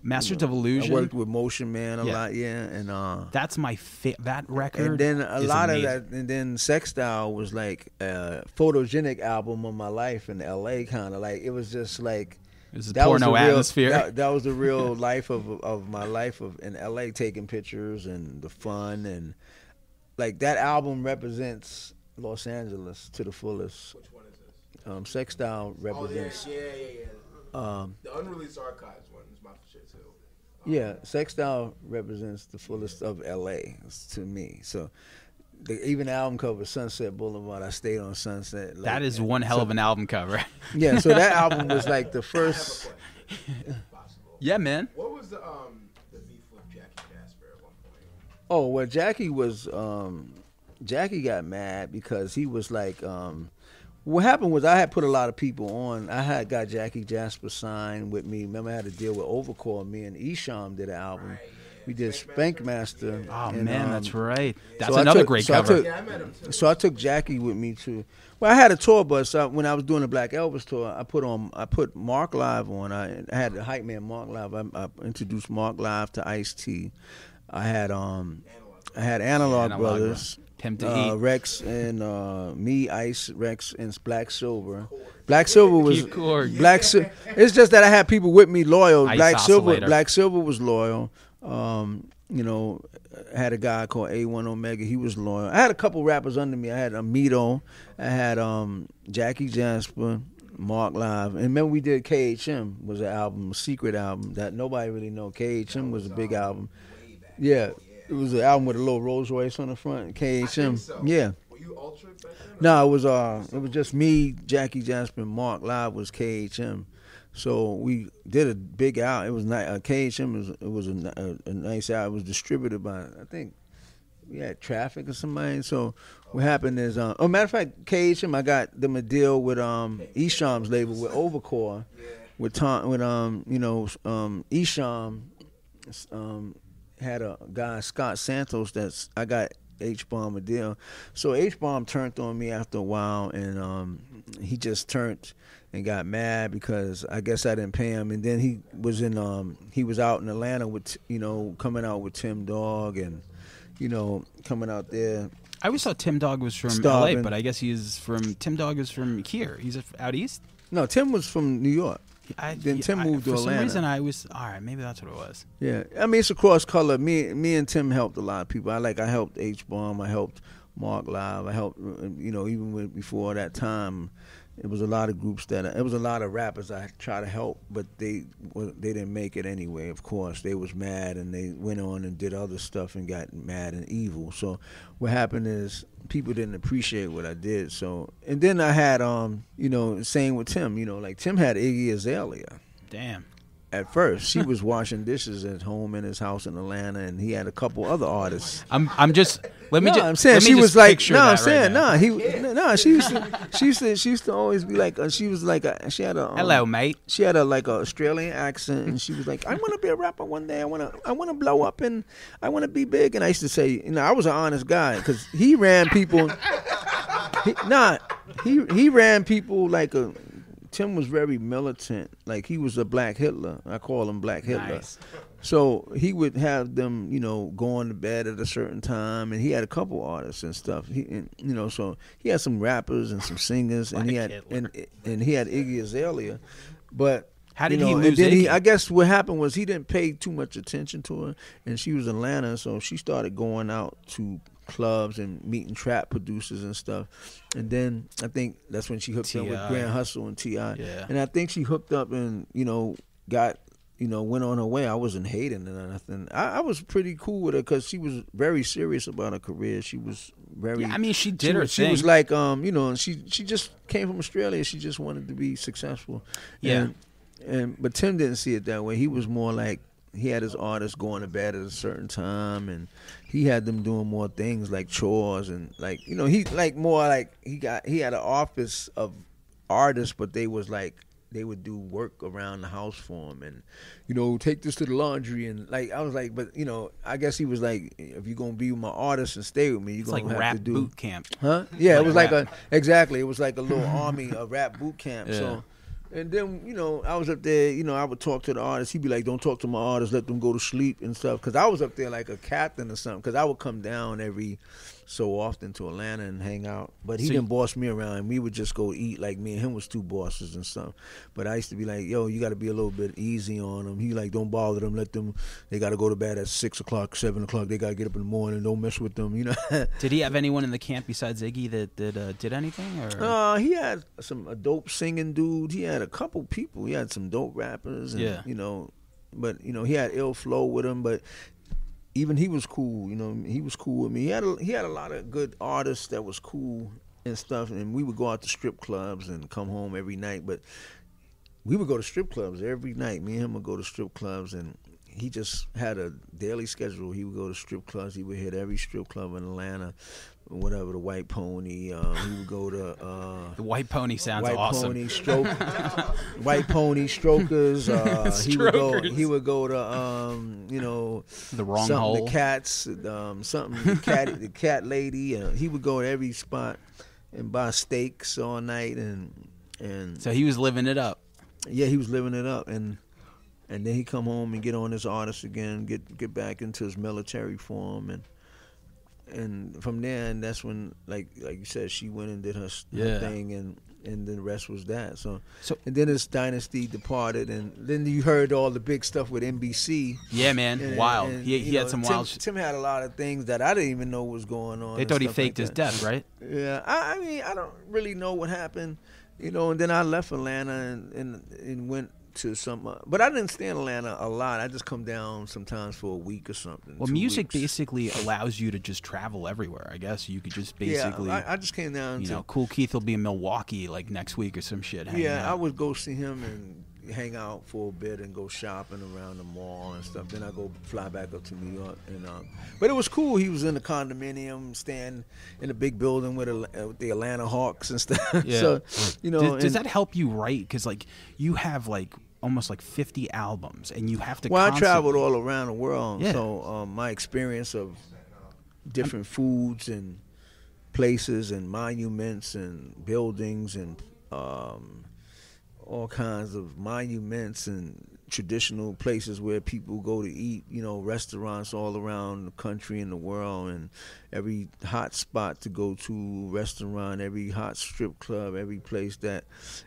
Masters of Illusion. I worked with Motion Man a lot, and that's my that record. And then a lot amazing. of that, and then Sex Style was like a photogenic album of my life in LA, kind of like it was just like. It was a porno atmosphere. That was the real life of my life in LA, taking pictures and the fun, and like that album represents Los Angeles to the fullest. Which one is this? Sex Style represents. Yeah. The Unreleased Archives one is my shit too. Yeah, Sex Style represents the fullest of LA to me. So. Even the album cover, Sunset Boulevard, I stayed on Sunset. That is one hell of an album cover. Yeah, so that album was like the first. Yeah, man. What was the beef with Jackie Jasper at one point? Oh, well, Jackie got mad because he was like, what happened was I had put a lot of people on. I had got Jackie Jasper signed with me. Remember, I had to deal with Overcore. Me and Isham did an album. Right. We did Spank Master. Oh, and, man, that's right. That's so another great cover. I met him too. So I took Jackie with me too. Well, I had a tour bus. When I was doing the Black Elvis tour, I put Mark Live on. I had the hype man Mark Live. I introduced Mark Live to Ice-T. I had Analog Brothers. Him to eat. Rex and me, Ice, Rex, and Black Silver. Black Silver was It's just that I had people with me loyal. Black Silver was loyal. I had a guy called A1 Omega. He was loyal. I had a couple rappers under me. I had Amito. I had Jackie Jasper, Mark Live. And remember we did KHM was an album, a secret album that nobody really know. KHM was a big album. Yeah. It was an album with a little Rolls Royce on the front. KHM. So. Yeah. Were you Ultra back then? No, it was just me, Jackie Jasper, and Mark Live was KHM. So we did a big album. It was KHM. It was a nice album. It was distributed by, I think, we had Traffic or somebody. So what happened is, matter of fact, KHM, I got them a deal with Isham's label with Overcore, with Isham had a guy Scott Santos I got H-Bomb a deal. So H-Bomb turned on me after a while, and he just turned and got mad because I guess I didn't pay him. And then he was out in Atlanta with, coming out with Tim Dog and, coming out there. I always thought Tim Dog was from LA, but I guess Tim Dog is from here. He's out east? No, Tim was from New York. Then Tim moved to Atlanta. For some reason, I was all right. Maybe that's what it was. Yeah, I mean it's a cross color. Me and Tim helped a lot of people. I helped H-Bomb. I helped Mark Live. I helped, even before that time, it was a lot of groups it was a lot of rappers I tried to help, but they didn't make it anyway. Of course, they was mad and they went on and did other stuff and got mad and evil. So what happened is people didn't appreciate what I did. So, and then I had same with Tim. Like Tim had Iggy Azalea. Damn. At first, she was washing dishes at home in his house in Atlanta, and he had a couple other artists. I'm just let me. I'm saying she was like she used to always be like she was like she had a hello mate. She had a Australian accent, and she was like, I want to be a rapper one day. I want to blow up and I want to be big. And I used to say, I was an honest guy because he ran people. He ran people like a. Tim was very militant. Like he was a Black Hitler. I call him Black Hitler. Nice. So he would have them, going to bed at a certain time, and he had a couple artists and stuff. So he had some rappers and some singers, and he had Iggy Azalea. But how did he lose Iggy? I guess what happened was he didn't pay too much attention to her, and she was in Atlanta, so she started going out to clubs and meeting trap producers and stuff, and then I think that's when she hooked up with Grand Hustle and T.I. Yeah. And I think she hooked up and got went on her way. I wasn't hating or nothing. I was pretty cool with her because she was very serious about her career. She was very. Yeah, I mean, she did her thing. She was like and she just came from Australia. She just wanted to be successful. Yeah. But Tim didn't see it that way. He was more like. He had his artists going to bed at a certain time, and he had them doing more things like chores and he had an office of artists, but they would do work around the house for him and take this to the laundry and I was like, but I guess he was like, if you're gonna be my artist and stay with me, you're gonna have to do boot camp. Huh? Yeah, it was like it was like a little army, a rap boot camp. Yeah. So. And then, I was up there, I would talk to the artists. He'd be like, don't talk to my artists, let them go to sleep and stuff. Because I was up there like a captain or something. Because I would come down every so often to Atlanta and hang out. But he didn't boss me around. We would just go eat. Like, me and him was two bosses and stuff. But I used to be like, yo, you got to be a little bit easy on them. He like, don't bother them. Let them, they got to go to bed at 6 o'clock, 7 o'clock. They got to get up in the morning. Don't mess with them, Did he have anyone in the camp besides Iggy that did anything? Or? He had a dope singing dude. He had a couple people. He had some dope rappers. And, but, he had Ill Flow with him. But even he was cool, he was cool with me. He had a lot of good artists that was cool and stuff, and we would go out to strip clubs and come home every night. But we would go to strip clubs every night. Me and him would go to strip clubs, and he just had a daily schedule. He would go to strip clubs. He would hit every strip club in Atlanta, whatever, the White Pony. He would go to the White Pony sounds awesome. White Pony Strokers. He would go to the Wrong Hole. The Cats. The Cat Lady. He would go to every spot and buy steaks all night and. So he was living it up. Yeah, he was living it up and then he come home and get on his artist again, get back into his military form and from there, and that's when, like you said, she went and did her thing, and then the rest was that. So and then his dynasty departed, and then you heard all the big stuff with NBC. Yeah, man, wild. And, he had some wild. Tim had a lot of things that I didn't even know was going on. They thought he faked his death, right? Yeah, I mean, I don't really know what happened, And then I left Atlanta and went to some, but I didn't stay in Atlanta a lot. I just come down sometimes for a week or something. Well, music basically allows you to just travel everywhere. I guess you could just basically. Yeah, I just came down. Kool Keith will be in Milwaukee like next week or some shit. Yeah, I would go see him and hang out for a bit and go shopping around the mall and stuff. Then I go fly back up to New York, but it was cool. He was in the condominium, staying in a big building with the Atlanta Hawks and stuff. Yeah. So, does that help you write? Because you have almost 50 albums, and you have to. Well, I traveled all around the world, yeah. So my experience of different foods and places and monuments and buildings and all kinds of monuments and traditional places where people go to eat, restaurants all around the country and the world, and every hot spot to go to, restaurant, every hot strip club, every place that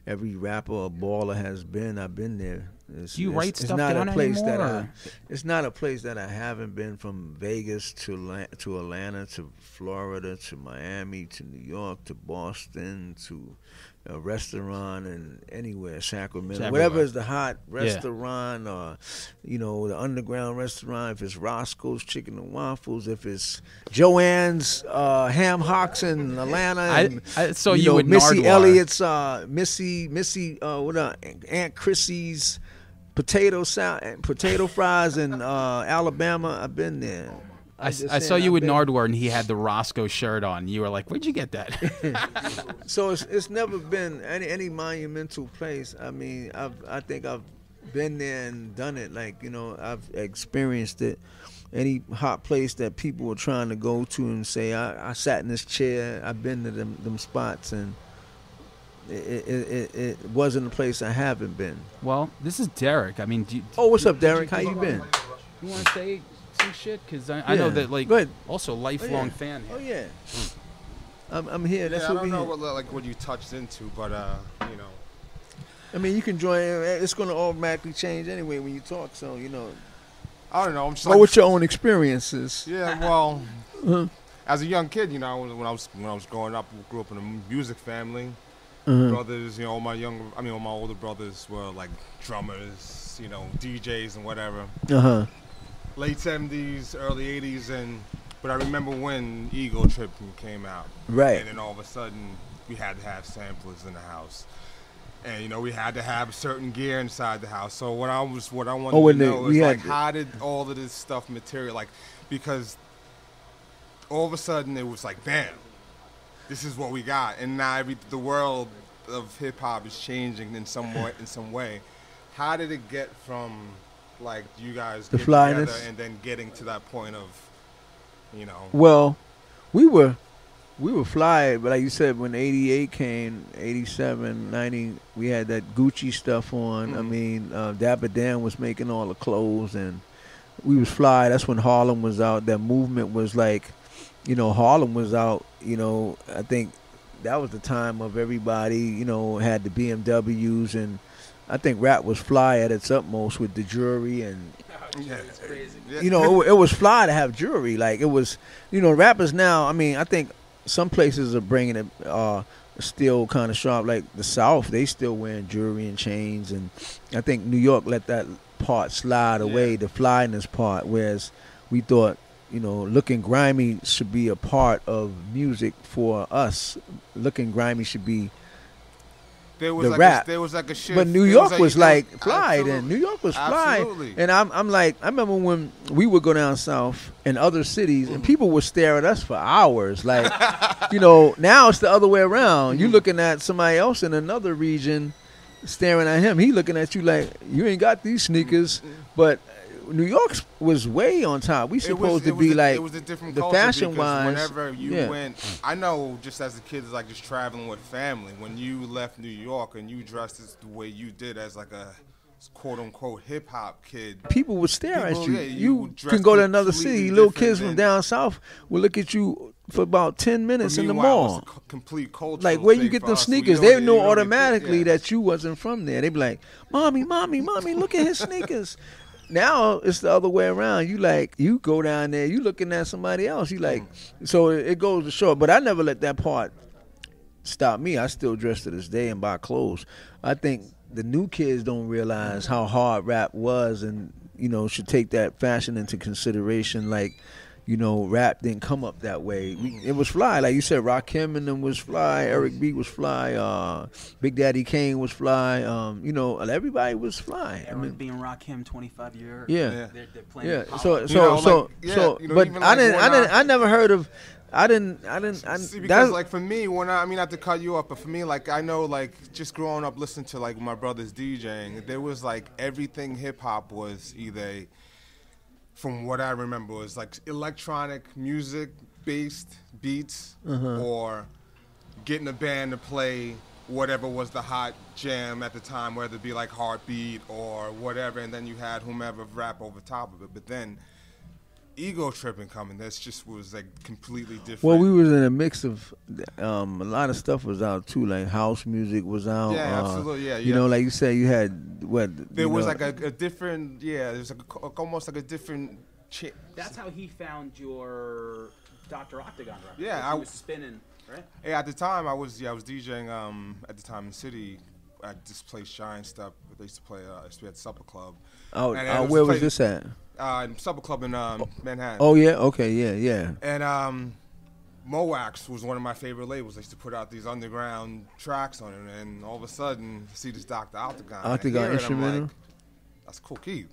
every rapper or baller has been, I've been there. It's, Do you write it's stuff not down a place anymore? that it's not a place that I haven't been, from Vegas to Atlanta to Florida to Miami to New York to Boston to a restaurant and anywhere, Sacramento, whatever is the hot restaurant, or the underground restaurant. If it's Roscoe's Chicken and Waffles, if it's Joanne's Ham Hocks in Atlanta, and, I saw you with Missy Nardwuar. Elliott's Missy Aunt Chrissy's potato fries in Alabama. I've been there. I saw you with Nardwuar, and he had the Roscoe shirt on. You were like, "Where'd you get that?" So it's never been any monumental place. I mean, I think I've been there and done it. Like, I've experienced it. Any hot place that people were trying to go to and say, I sat in this chair. I've been to them spots, and it wasn't a place I haven't been. Well, this is Derek. I mean, what's up, Derek? How you been? You want to say some shit? Because I know that, like, also lifelong fan here. Oh yeah. I'm here. That's I what don't know here. what you touched into, but I mean, you can join. It's going to automatically change anyway when you talk. So I don't know. I'm just with your own experiences. Yeah, well, as a young kid, when I was growing up, I grew up in a music family. Brothers, all my older brothers were like drummers, DJs and whatever. Late 70s, early 80s, but I remember when Ego Trip came out. Right. And then all of a sudden, we had to have samplers in the house. And, we had to have certain gear inside the house. So what I wanted to know is, like, how did all of this stuff materialize? Because all of a sudden, it was like, bam, this is what we got. And now the world of hip-hop is changing in some way. How did it get from, like, you guys the get flyness together and then getting to that point of, Well, we were fly, but like you said, when 88 came, 87, 90, we had that Gucci stuff on. I mean, Dapper Dan was making all the clothes, and we was fly. That's when Harlem was out. That movement was like, Harlem was out. I think that was the time of everybody, had the BMWs, and I think rap was fly at its utmost with the jewelry, and It's crazy. it was fly to have jewelry. Like, it was, rappers now. I mean, I think some places are bringing it still kind of sharp. Like the South, they still wearing jewelry and chains, and I think New York let that part slide away, the flyness part. Whereas we thought, looking grimy should be a part of music for us. Looking grimy should be there was rap. There was like a shift. But New York was like fly then. New York was fly. Absolutely. And I'm like, I remember when we would go down south in other cities and people would stare at us for hours. Like, now it's the other way around. You looking at somebody else in another region staring at him. He looking at you like, you ain't got these sneakers. But New York was way on top. We supposed to be like, it was a different the culture, fashion because wise. whenever you went, I know just as a kid, it's like just traveling with family. When you left New York and you dressed as the way you did as like a quote unquote hip hop kid, people would stare at you. Yeah, you can go to another city. Little kids from down south will look at you for about 10 minutes in the mall. It's a complete culture. Like, where you get them sneakers? They know automatically that you wasn't from there. They be like, mommy, look at his sneakers. Now it's the other way around. You go down there, you looking at somebody else. You like, so it goes to show. But I never let that part stop me. I still dress to this day and buy clothes. I think the new kids don't realize how hard rap was, and should take that fashion into consideration. Like, rap didn't come up that way. It was fly, like you said. Rakim and them was fly. Eric B was fly. Big Daddy Kane was fly. Everybody was fly. Eric being Rakim 25 years. Yeah. They're playing. Yeah. But I never heard of. See, because like for me, not to cut you up, but for me, like I know, like just growing up listening to like my brothers DJing, there was like everything hip hop was either, from what I remember, was like electronic music based beats, or getting a band to play whatever was the hot jam at the time, whether it be like Heartbeat or whatever, and then you had whomever rap over top of it. But then Ego Tripping coming, that's just was like completely different. Well, we was in a mix of a lot of stuff was out too, like house music was out. Yeah, absolutely. Yeah, you know, like you said, you had what? There was like a different. Yeah, there's like almost like a different. That's how he found your Dr. Octogon record. Yeah, I was spinning. Right? Yeah, at the time I was DJing at the time in the city at this place Giant Step. They used to play. We had Supper Club. Oh, where was this at? Supper Club in Manhattan. Oh yeah, okay, yeah. And Moax was one of my favorite labels. They used to put out these underground tracks on it, and all of a sudden, see this Dr. Octogon. Octogon instrumental. Like, that's Kool Keith,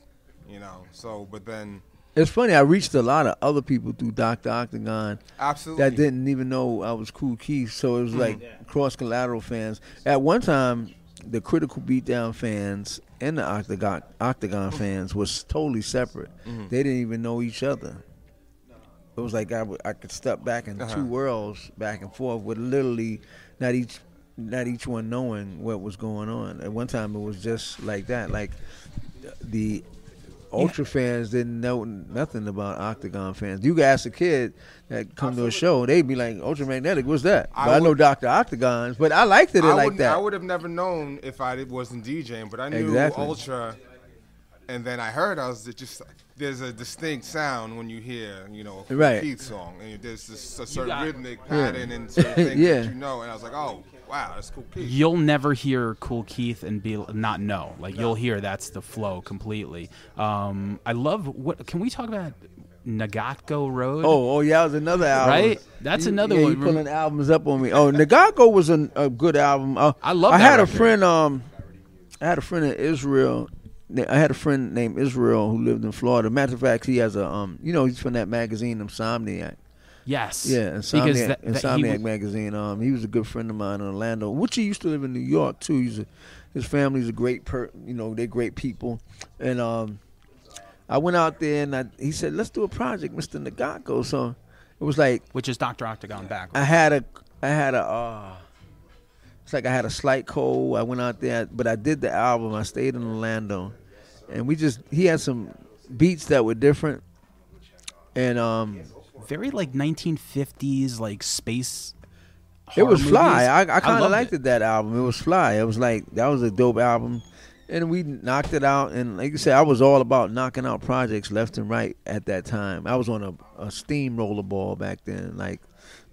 you know. So, but then it's funny. I reached a lot of other people through Dr. Octogon. Absolutely. That didn't even know I was Kool Keith. So it was like cross collateral fans. At one time, the Critical Beatdown fans and the Octogon fans was totally separate. They didn't even know each other. It was like I could step back in two worlds, back and forth, with literally not each one knowing what was going on. At one time, it was just like that. Like the Ultra fans didn't know nothing about Octogon fans. You could ask a kid that come to a show, they'd be like, Ultramagnetic, what's that? I know Dr. Octogons, but I liked it like that. I would have never known if I wasn't DJing, but I knew Ultra, and then I heard, there's a distinct sound when you hear, you know, a Kool Keith song, and there's a certain rhythmic pattern and certain things that you know, and I was like, oh, wow, that's Kool Keith. You'll never hear Kool Keith and not know. Like, you'll hear that's the flow completely. I love, can we talk about Nagatko Road? Oh, yeah, that was another album. Right? That's another one. You're pulling albums up on me. Oh, Nagatko was a good album. I love that. I had a friend in Israel. I had a friend named Israel who lived in Florida. Matter of fact, he has a, he's from that magazine, Insomniac. Yes. Yeah, Insomniac magazine. He was a good friend of mine in Orlando, which he used to live in New York too. His family's a great they're great people. And I went out there and he said, let's do a project, Mr. Nagatko. So it was like, which is Dr. Octogon backwards. I had a slight cold. I went out there, but I did the album. I stayed in Orlando, and he had some beats that were different, and very like 1950s like space. It was fly. Movies. I kind of liked that album. It was fly. It was like, that was a dope album, and we knocked it out. And like you said, I was all about knocking out projects left and right at that time. I was on a steamroller ball back then, like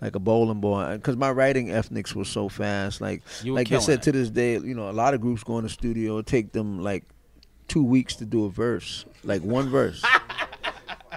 a bowling ball, because my writing ethics was so fast. Like I said, to this day, a lot of groups go in the studio. It take them like 2 weeks to do a verse, like one verse.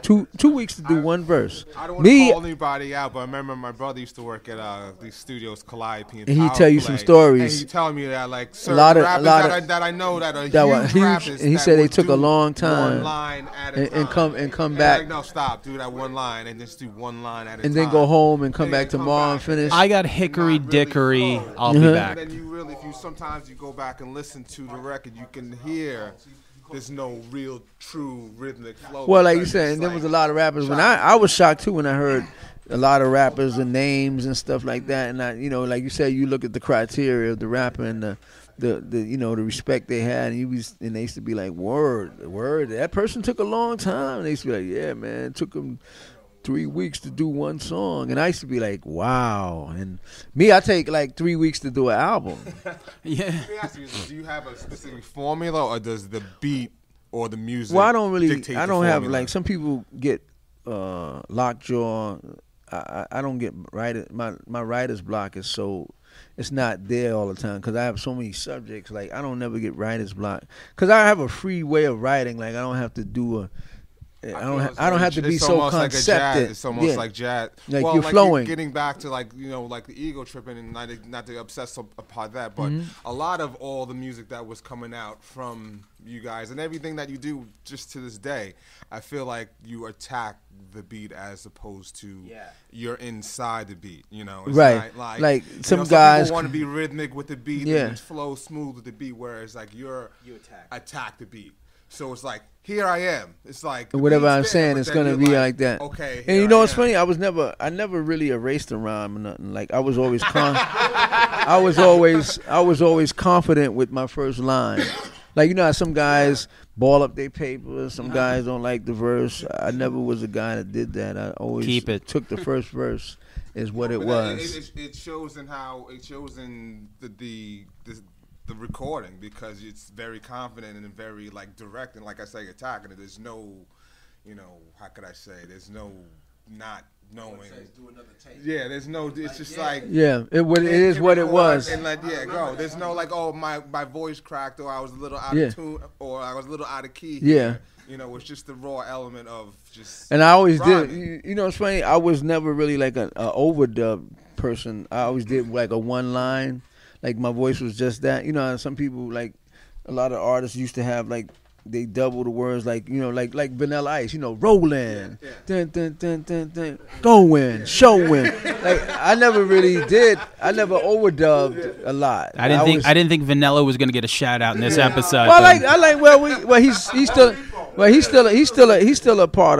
Two weeks to do one verse. I don't want to call anybody out, but I remember my brother used to work at these studios, Calliope, and he'd tell you some stories. And he'd tell me that like certain rappers that I know that are huge rappers. And he said they took a long time. One line at a time. And come back. Like, no, stop, do that one line and just do one line at a time. And then go home and come back tomorrow and finish. I got hickory dickory. I'll be back. And then sometimes you go back and listen to the record, you can hear there's no real, true rhythmic flow. Well, like you said, and there was a lot of rappers. When I was shocked too when I heard a lot of rappers and names and stuff like that. And I, like you said, you look at the criteria of the rapper and the respect they had, and they used to be like, word, that person took a long time. And they used to be like, yeah, man, it took them 3 weeks to do one song. And I used to be like, wow. And me, I take like 3 weeks to do an album. Yeah. Let me ask you, do you have a specific formula, or does the beat or the music? Well, I don't have, like, some people get lockjaw. I don't get my writer's block is so, it's not there all the time, because I have so many subjects. Like, I don't never get writer's block, because I have a free way of writing. Like, I don't have to do I don't have to be so concepted. It's almost like jazz. Like, you're flowing. Getting back to like the ego tripping, and not to obsess upon that, but a lot of all the music that was coming out from you guys and everything that you do just to this day, I feel like you attack the beat as opposed to you're inside the beat. It's right? Not like some guys people want to be rhythmic with the beat and flow smooth with the beat, whereas like you attack the beat. So it's like, here I am. It's like whatever I'm saying, it's gonna be like that. Okay. And it's funny. I never really erased a rhyme or nothing. Like, I was always I was always confident with my first line. Like, you know how some guys ball up their papers, some guys don't like the verse. I never was a guy that did that. I always took the first verse is what it was. It shows in how it shows in the recording, because it's very confident and very like direct, and like I say, attacking it. There's no, you know, how could I say? There's no not knowing. Do another take. Yeah, there's no. It's just like it is what it was. And like go. There's no like, oh, my voice cracked, or I was a little out of tune, or I was a little out of key. Yeah. You know, it's just the raw element of just. And I always did. You know, it's funny. I was never really like an overdub person. I always did like a one line. Like my voice was just that. You know, some people, like a lot of artists used to have like they double the words, like, you know, like Vanilla Ice. You know, rolling, dun dun dun dun dun, going, showing. Like I never really did. I never overdubbed a lot. I didn't think Vanilla was gonna get a shout out in this episode. Well, he's still a part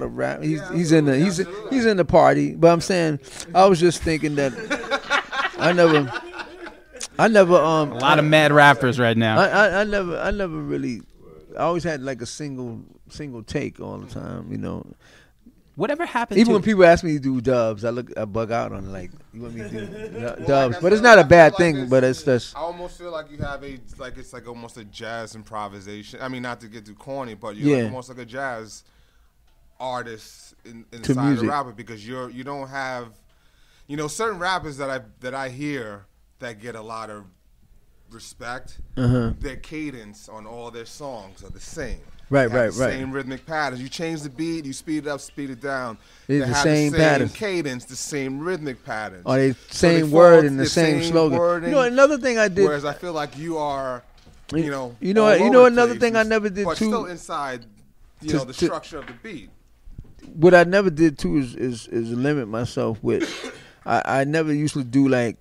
of rap. He's in the party. But I'm saying, I was just thinking that I never a lot of mad rappers right now. I never really. I always had like a single take all the time. You know. Whatever happened? Even when people ask me to do dubs, I bug out on like, you want me to do dubs, but it's not a bad thing. But it's just. I almost feel like you have it's like almost a jazz improvisation. I mean, not to get too corny, but you're like almost like a jazz artist inside a rapper, because you don't have, you know, certain rappers that I hear that get a lot of respect. Their cadence on all their songs are the same. Right. Same rhythmic patterns. You change the beat, you speed it up, speed it down. It's the same patterns. Cadence, the same rhythmic patterns. Or the same word and the same slogan. Wording, you know, another thing I did. Whereas I feel like you are, you know another thing I never did but too. But still inside, the structure of the beat. What I never did too is limit myself with. I never used to do like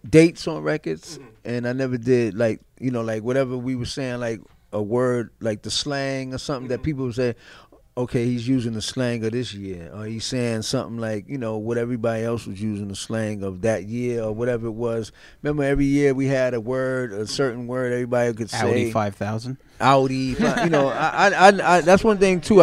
dates on records, and I never did like, you know, like whatever we were saying, like a word like the slang or something that people would say, okay, he's using the slang of this year, or he's saying something like, you know, what everybody else was using the slang of that year or whatever it was. Remember, every year we had a certain word everybody could say. Audi 5000. Audi, you know, I that's one thing too.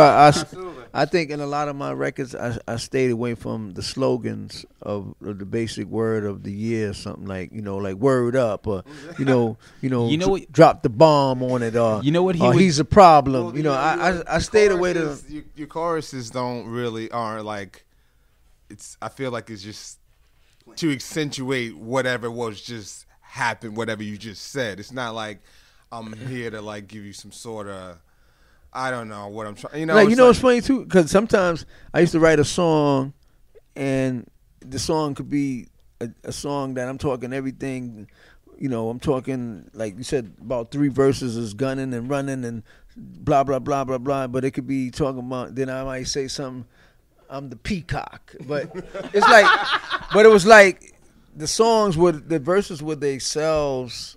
I think in a lot of my records, I stayed away from the slogans of the basic word of the year, or something like, you know, like word up, or drop the bomb on it, or you know what he's a problem. Well, you know, I stayed away to your choruses aren't like, it's. I feel like it's just to accentuate whatever was just happened, whatever you just said. It's not like I'm here to like give you some sort of, I don't know what I'm trying. You know, like, it's funny too, because sometimes I used to write a song, and the song could be a song that I'm talking everything. You know, I'm talking, like you said, about 3 verses is gunning and running and blah blah blah blah blah. But it could be talking about. Then I might say something. I'm the peacock, but it's like, but it was like the verses were themselves.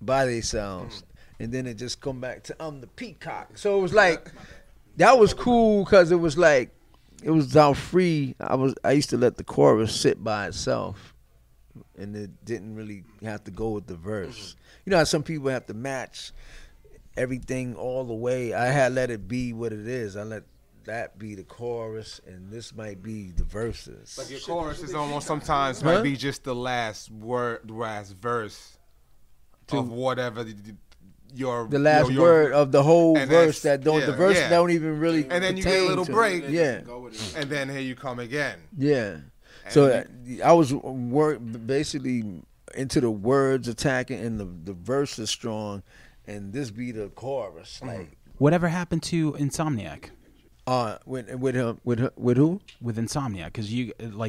By themselves, and then it just come back to I'm the peacock. So it was like that was cool, because it was like it was all free. I used to let the chorus sit by itself, and it didn't really have to go with the verse. You know how some people have to match everything all the way. I had let it be what it is. I let that be the chorus, and this might be the verses. Like your chorus is almost sometimes might be just the last word, the last verse of whatever the last word of the whole verse that don't the verse don't even really, and then you get a little break, and then here you come again. And so I was basically into the words attacking, and the verse is strong, and this be the chorus. Like, whatever happened to Insomniac? With who? With Insomniac, because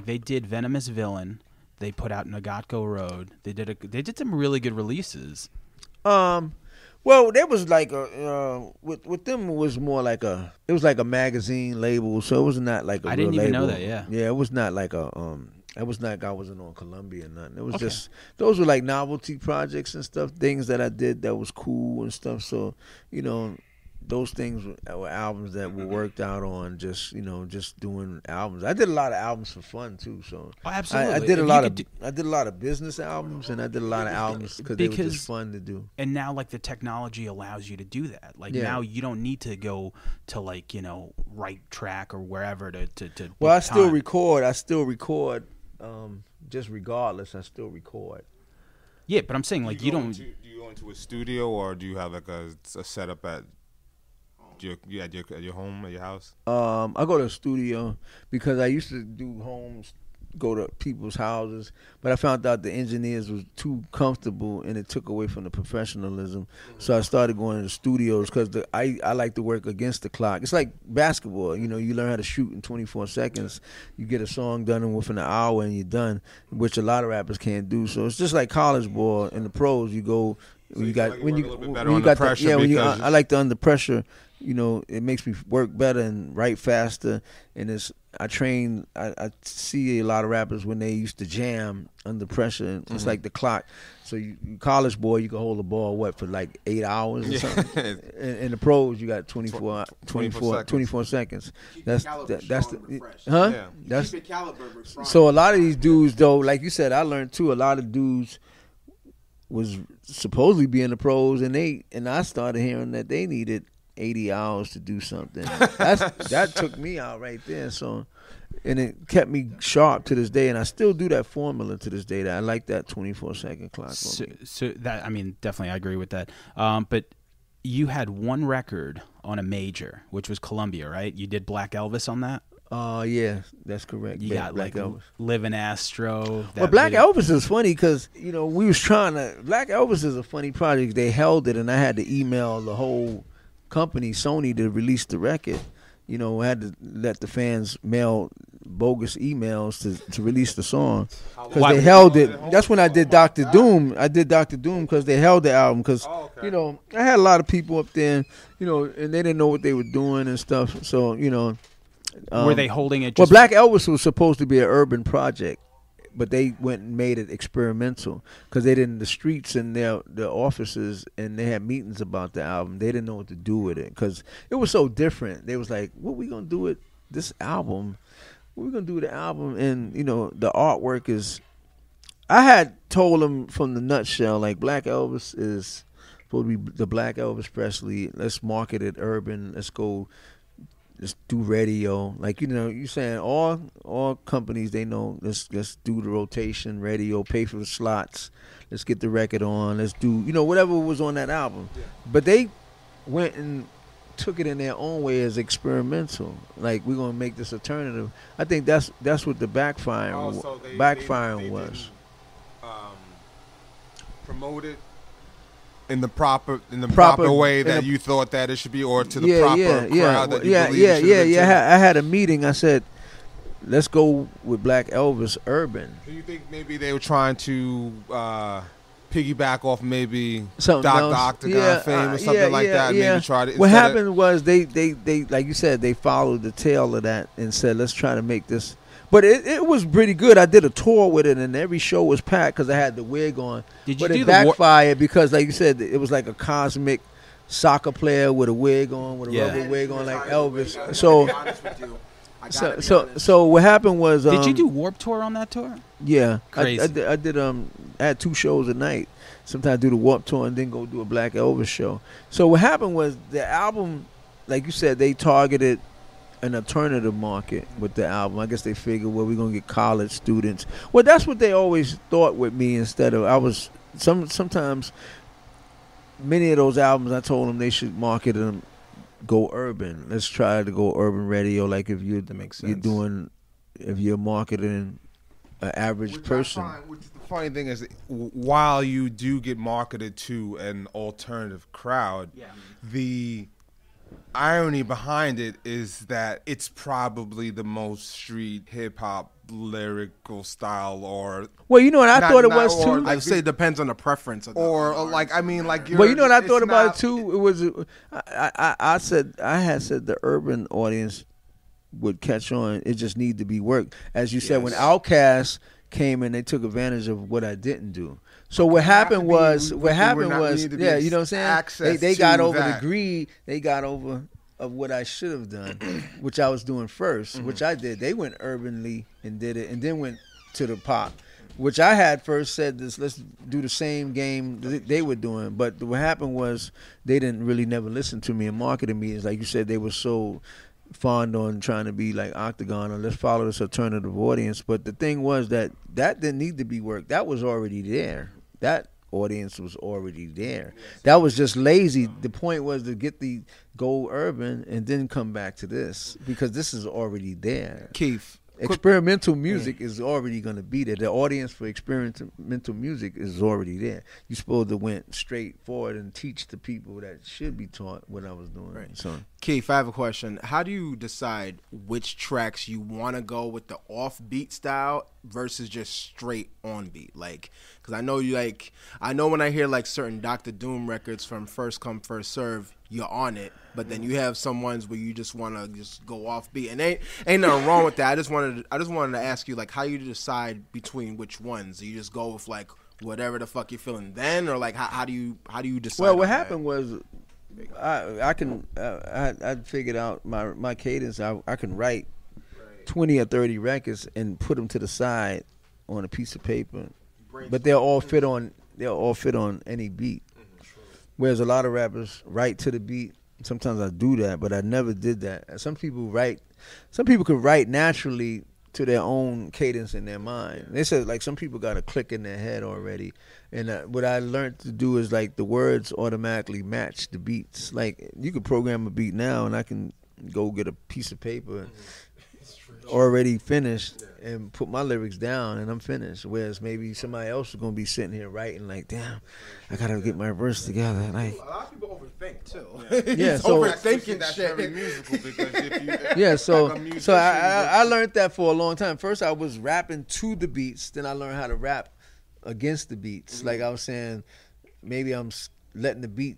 they did Venomous Villain. They put out Nagatko Road. They did some really good releases. Well, there was like with them it was more like it was like a magazine label, so it was not like a I real didn't even label. know that. Yeah, it was not like it was not. I wasn't on Columbia or nothing. It was just those were like novelty projects and stuff, things that I did that was cool and stuff. So, you know, those things were albums that were worked out on just doing albums. I did a lot of albums for fun too. So absolutely, I did a lot of business albums, and I did a lot of albums because they were just fun to do. And now like the technology allows you to do that. Like now you don't need to go to like Right Track or wherever to. Well, I still record. Just regardless, I still record. Yeah, but I'm saying like you don't. Do you go into a studio or do you have like a setup at your home, at your house? I go to a studio because I used to do homes, go to people's houses, but I found out the engineers was too comfortable and it took away from the professionalism. So I started going to the studios because I like to work against the clock. It's like basketball, you learn how to shoot in 24 seconds. You get a song done within an hour and you're done, which a lot of rappers can't do. So it's just like college ball. In the pros, you go. So I like the under pressure. It makes me work better and write faster. And I see a lot of rappers when they used to jam under pressure. It's like the clock. So you college boy, you can hold the ball for like 8 hours or something. In the pros, you got 24 seconds. That's so a lot of these dudes though, like you said, I learned too. A lot of dudes was supposedly being the pros, and I started hearing that they needed 80 hours to do something. That took me out right there. So, and it kept me sharp to this day, and I still do that formula to this day. That I like that 24-second clock. So that, I mean, definitely I agree with that. But you had one record on a major, which was Columbia, right? You did Black Elvis on that. Yeah, that's correct. You got Black like Elvis. Living Astro. Well, Black Elvis is funny because we was trying to. Black Elvis is a funny project. They held it, and I had to email the whole company, Sony, to release the record. I had to let the fans mail bogus emails to release the song because they held it. That's when I did Dr. Doom. I did Dr. Doom because they held the album because I had a lot of people up there, and they didn't know what they were doing and stuff. So were they holding it? Well, Black Elvis was supposed to be an urban project, but they went and made it experimental because they didn't. The streets and their offices, and they had meetings about the album. They didn't know what to do with it because it was so different. They was like, "What we gonna do with this album? What we gonna do with the album?" And the artwork is. I had told them from the nutshell, like Black Elvis is supposed to be the Black Elvis Presley. Let's market it urban. Let's go. Let's do radio, like you saying all companies they know. Let's do the rotation, radio, pay for the slots. Let's get the record on. Let's do whatever was on that album. Yeah. But they went and took it in their own way as experimental. Like we're gonna make this alternative. I think that's what the backfiring was. Promoted. In the proper way that you thought that it should be, or to the proper crowd that you believe it should be. I had a meeting. I said, let's go with Black Elvis urban. Do you think maybe they were trying to piggyback off maybe something else? Octogon fame or something like that? Yeah. Maybe try to. What happened was they like you said, they followed the tail of that and said, let's try to make this. But it was pretty good. I did a tour with it, and every show was packed because I had the wig on. But it backfired because, like you said, it was like a cosmic soccer player with a wig on, with a rubber wig on, like Elvis. So what happened was, did you do Warped Tour on that tour? Yeah, crazy. I did. I had 2 shows a night. Sometimes I do the Warped Tour and then go do a Black Elvis show. So what happened was the album, like you said, they targeted an alternative market with the album. I guess they figured, well, we're gonna get college students. Well, that's what they always thought with me. Instead of sometimes many of those albums, I told them they should market them, go urban. Let's try to go urban radio. Like if you're marketing an average person. The funny thing is, while you do get marketed to an alternative crowd, the irony behind it is that it's probably the most street hip hop lyrical style, or well, what I thought it was too. I'd say it depends on the preference of well, what I thought about it too. It was I had said the urban audience would catch on. It just need to be worked, as you said. When Outkast came and they took advantage of what I didn't do. So what happened was, you know what I'm saying? They got over the greed. They got over of what I should have done, which I was doing first, which I did. They went urbanly and did it, and then went to the pop, which I had first said this. Let's do the same game they were doing. But what happened was they didn't really never listen to me in marketing meetings. Like you said, they were so fond on trying to be like Octogon or let's follow this alternative audience. But the thing was that didn't need to be worked. That was already there. That audience was already there. That was just lazy. The point was to go urban and then come back to this because this is already there. Keith, experimental music is already going to be there. The audience for experimental music is already there. You're supposed to went straight forward and teach the people that should be taught what I was doing. Right. So, Keith, I have a question. How do you decide which tracks you want to go with the off-beat style versus just straight on beat? Like, because I know when I hear like certain Dr. Doom records from First Come First Serve, you're on it, but then you have some ones where you just want to just go off beat, and ain't nothing wrong with that. I just wanted to ask you like how you decide between which ones. Do you just go with like whatever the fuck you're feeling then, or like how do you decide? Well, what happened was I figured out my cadence. I can write 20 or 30 records and put them to the side on a piece of paper, but they'll all fit on any beat. Whereas a lot of rappers write to the beat. Sometimes I do that, but I never did that. Some people could write naturally to their own cadence in their mind. They said like some people got a click in their head already. And what I learned to do is like the words automatically match the beats. Like you could program a beat now and I can go get a piece of paper already finished and put my lyrics down and I'm finished. Whereas maybe somebody else is going to be sitting here writing like, damn, I got to get my verse together. Like, a lot of people overthink too. Yeah, so overthinking that's shit. very musical because so I learned that for a long time. First I was rapping to the beats, then I learned how to rap against the beats. Mm-hmm. Like I was saying, maybe I'm letting the beat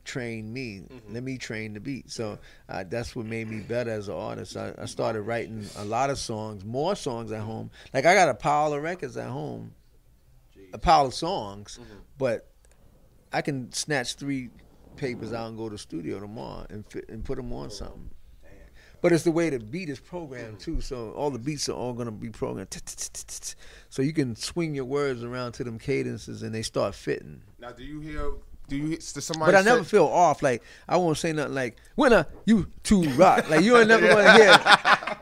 train me. Mm-hmm. Let me train the beat. So that's what made me better as an artist. I started writing a lot of songs, more songs at home. Like I got a pile of records at home, a pile of songs, but I can snatch 3 papers out and go to the studio tomorrow and put them on something. But it's the way the beat is programmed too. So all the beats are all gonna be programmed. So you can swing your words around to them cadences and they start fitting. Now, do somebody? But I never feel off. Like I won't say nothing like "When you two rock." Like you ain't never gonna hear.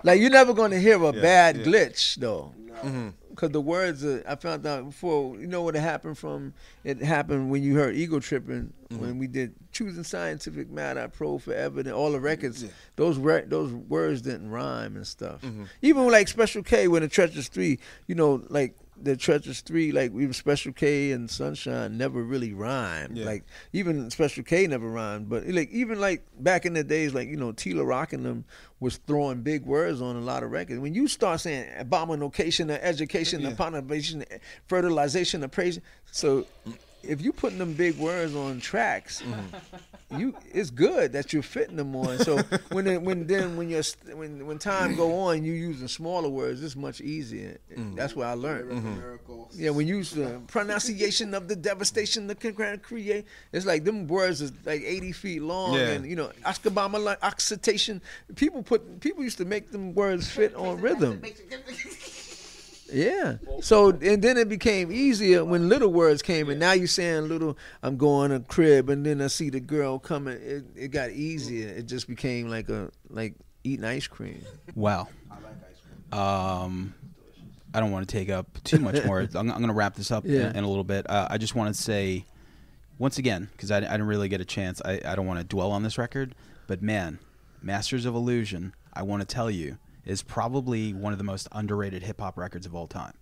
Like you're never gonna hear a bad glitch though. No. Because the words I found out before. You know what happened from? It happened when you heard Ego Tripping when we did Choosing Scientific Matter, Pro Forever, and all the records. Those words didn't rhyme and stuff. Even like Special K when the Treacherous 3, you know, like. The Treacherous 3, like even Special K and Sunshine never really rhymed. Yeah. Like even Special K never rhymed. But like even like back in the days, like, you know, Tila Rock and them was throwing big words on a lot of records. When you start saying abomination, education, abomination, fertilization, appraisal. So if you putting them big words on tracks, it's good that you're fitting them on. So when time go on, you using smaller words, it's much easier. That's what I learned. Yeah, when you use the pronunciation of the devastation that can create, it's like them words is like 80 feet long, and you know, Oscabama like oxidation. People used to make them words fit on rhythm. Yeah. So and then it became easier when little words came, and now you're saying little. I'm going to crib, and then I see the girl coming. It got easier. It just became like eating ice cream. Wow. I like ice cream. I don't want to take up too much more. I'm going to wrap this up in a little bit. I just want to say once again, because I didn't really get a chance. I don't want to dwell on this record, but man, Masters of Illusion. I want to tell you. Is probably one of the most underrated hip-hop records of all time.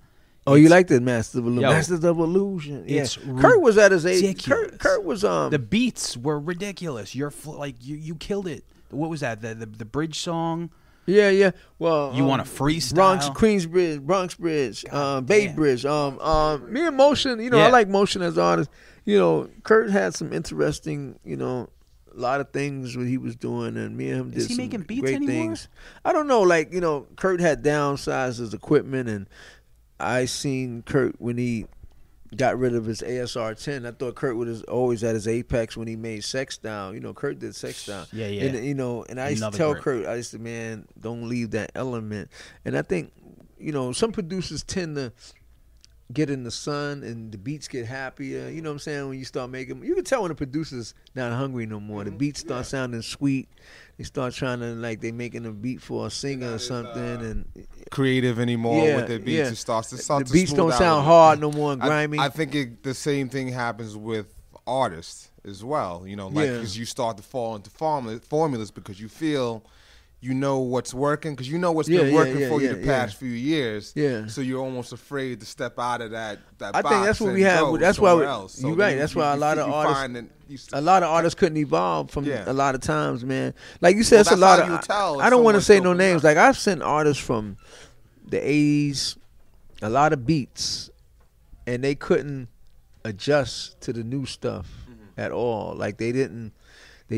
Oh, you like that Masters of Illusion? Masters of Illusion. Yeah. Kurt was at his age. Kurt was the beats were ridiculous. You killed it. What was that? The bridge song? Yeah. Well, you want to freestyle? Bronx Bridge, Bay Bridge. Me and Motion. You know, I like Motion as artists. You know, Kurt had some interesting, you know, lot of things what he was doing, and me and him did Is he some making beats great anymore? things. I don't know, like, you know, Kurt had downsized his equipment, and I seen Kurt when he got rid of his ASR 10. I thought Kurt was always at his apex when he made Sex Down. You know, Kurt did Sex Down. Yeah, yeah. And, you know, and I used to tell Kurt, I used to, man, don't leave that element. And I think, you know, some producers tend to get in the sun and the beats get happier. You know what I'm saying? When you start making, you can tell when the producer's not hungry no more. The beats start sounding sweet. They start trying to, like, they making a beat for a singer or something, and creative anymore with their beats. Yeah. It starts the beats don't sound hard no more and grimy. I think the same thing happens with artists as well. You know, like, because you start to fall into formulas because you feel you know what's working, because you know what's been working for you the past few years. Yeah. So you're almost afraid to step out of that box. I think that's what we have. That's why you're right. That's why a lot of artists couldn't evolve from a lot of times, man. Like you said, it's a lot of. I don't want to say no names. Like, I've seen artists from the '80s, a lot of beats, and they couldn't adjust to the new stuff at all. Like, they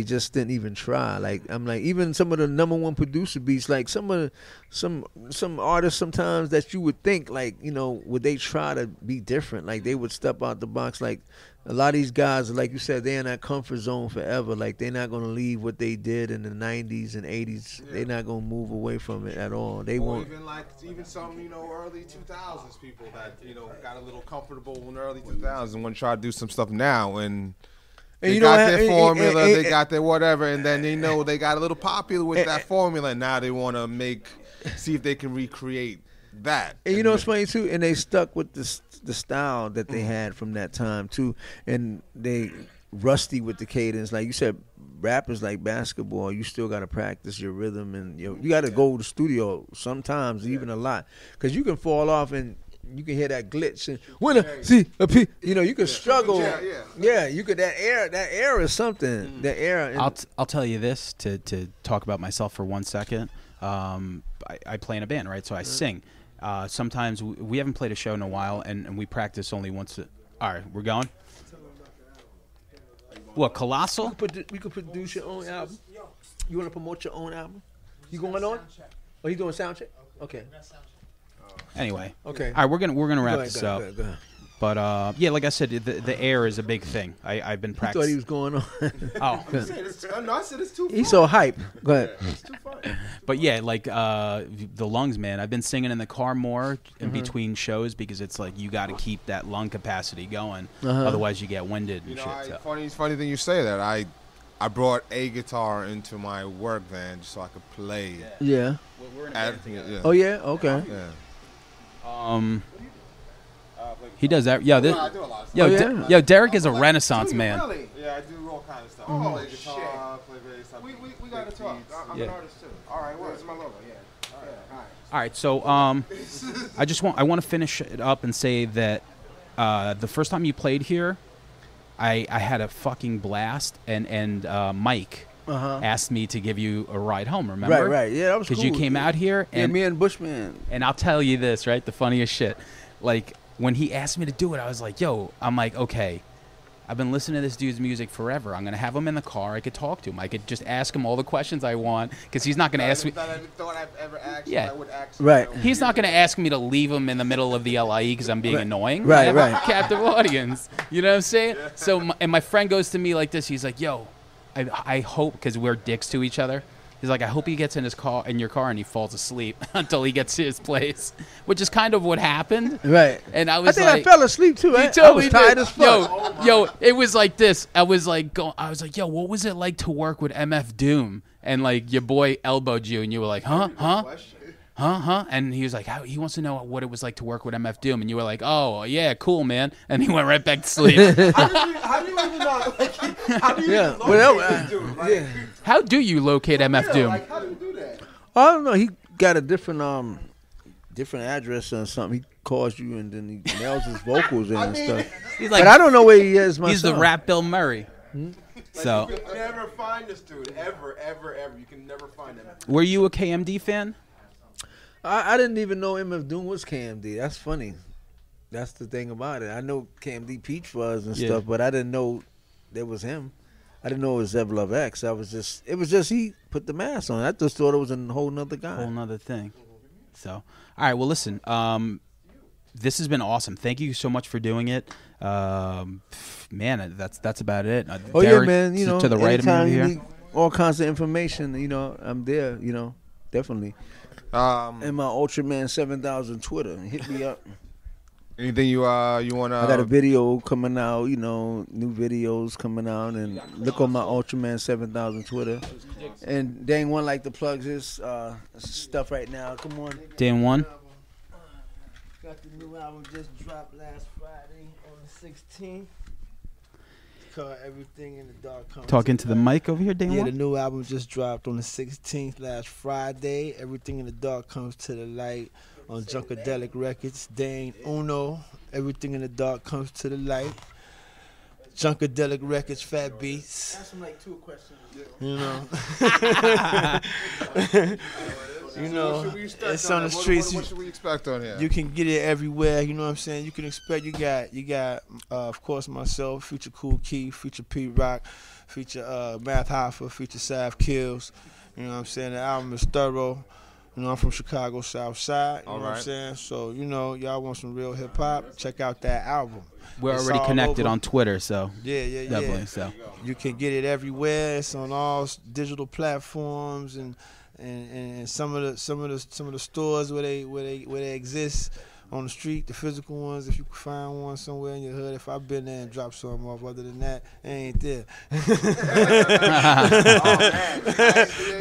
just didn't even try. Like, I'm like, even some of the #1 producer beats, like some artists sometimes that you would think, like, you know, would they try to be different? Like, they would step out the box. Like, a lot of these guys, like you said, they're in that comfort zone forever. Like, they're not going to leave what they did in the 90s and 80s. They're not going to move away from it at all. They won't. Even some, you know, early 2000s people that, you know, got a little comfortable in the early 2000s and want to try to do some stuff now, and they got their formula, they got their whatever, and then they know they got a little popular with that formula, and now they want to see if they can recreate that. And you know what's funny too? And they stuck with the style that they had from that time too, and they rusty with the cadence. Like you said, rap is like basketball. You still got to practice your rhythm, and you got to go to the studio sometimes, even a lot, because you can fall off and you can hear that glitch and you know, you can struggle. Yeah, you could that air is something. That air. I'll tell you this to talk about myself for 1 second. I play in a band, right? So I sing. Sometimes we haven't played a show in a while, and we practice only once. All right, we're going. What, Colossal? We could produce your own album. You want to promote your own album? You going on? Oh, you doing sound check? Okay. Anyway, okay. All right, we're gonna wrap this up. Go ahead. But yeah, like I said, the air is a big thing. I've been practicing. I thought he was going on. No, I said it's too fun. He's so hype. Go ahead. It's too fun. But yeah, like the lungs, man. I've been singing in the car more in between shows because it's like you got to keep that lung capacity going, otherwise you get winded and shit. Funny thing you say that. I brought a guitar into my work van just so I could play. Yeah. We're in a band. Oh yeah. Okay. Yeah. He does that. Yo, Derek is a Renaissance man. Really? Yeah, I do all kinds of stuff. Oh, play guitar, play bass. We got to talk. I'm an artist too. All right, where's my logo? Yeah. All right, so I want to finish it up and say that the first time you played here, I had a fucking blast, and Mike asked me to give you a ride home. Remember? Right. Yeah, that was cool. Because you came out here, and me and Bushman. And I'll tell you this, right? The funniest shit. Like, when he asked me to do it, I was like, yo, I'm like, okay, I've been listening to this dude's music forever. I'm going to have him in the car. I could talk to him. I could just ask him all the questions I want, because he's not going to ask me. I thought I've ever asked. Yeah. I would ask. Right. He's not going to ask me to leave him in the middle of the LIE because I'm being annoying. Right, I have right. a captive audience. You know what I'm saying? Yeah. So, and my friend goes to me like this. He's like, yo, I hope, because we're dicks to each other. He's like, I hope he gets in your car and he falls asleep until he gets to his place, which is kind of what happened. Right. And I was I fell asleep too. I was tired as fuck. Yo, it was like this. I was like, yo, what was it like to work with MF Doom? And like your boy elbowed you, and you were like, huh? And he was like, he wants to know what it was like to work with MF Doom. And you were like, oh, yeah, cool, man. And he went right back to sleep. How do you even know? Like, how do you even locate this dude? Like, how do you locate MF Doom? Like, how do you do that? I don't know. He got a different address or something. He calls you and then he nails his vocals in and stuff. He's like, but I don't know where he is myself. He's the rap Bill Murray. So you can never find this dude. Ever. You can never find him. Were you a KMD fan? I didn't even know MF Doom was KMD. That's funny. That's the thing about it. I know KMD Peach Fuzz and stuff, but I didn't know that was him. I didn't know it was Zevlov X. It was just he put the mask on. I just thought it was a whole nother guy. Whole nother thing. So, all right. Well, listen. This has been awesome. Thank you so much for doing it. Man, that's about it. Oh Derek, yeah, man. You know, to the right of me over you here. need all kinds of information. You know, I'm there. You know, definitely. And my Ultraman 7000 Twitter. Hit me up. Anything you want to... I got a video coming out, you know, new videos coming out, and look on my Ultraman 7000 Twitter. And Dane One like to plug his stuff right now. Come on. Dane One. Got the new album just dropped last Friday on the 16th. It's called Everything in the Dark Comes. Talking to the mic over here, Dane Yeah, One. the new album just dropped on the 16th last Friday. Everything in the Dark Comes to the Light on Junkadelic Records. Dane Uno. Everything in the Dark Comes to the Light. Junkadelic Records, Fat Beats. Ask him like 2 questions. You know. You know, it's on the streets. What should we expect on here? You can get it everywhere. You know what I'm saying? You can expect. You got. Of course, myself, feature Kool Keith, feature Pete Rock, feature Math Hoffa, feature Sav Kills. You know what I'm saying? The album is thorough. You know, I'm from Chicago, South Side. You know what I'm saying? So, you know, y'all want some real hip hop? Check out that album. We're already connected on Twitter, so yeah, definitely. So you can get it everywhere. It's on all digital platforms and some of the stores where they exist on the street, the physical ones. If you can find one somewhere in your hood, if I've been there and dropped some off, other than that, it ain't there.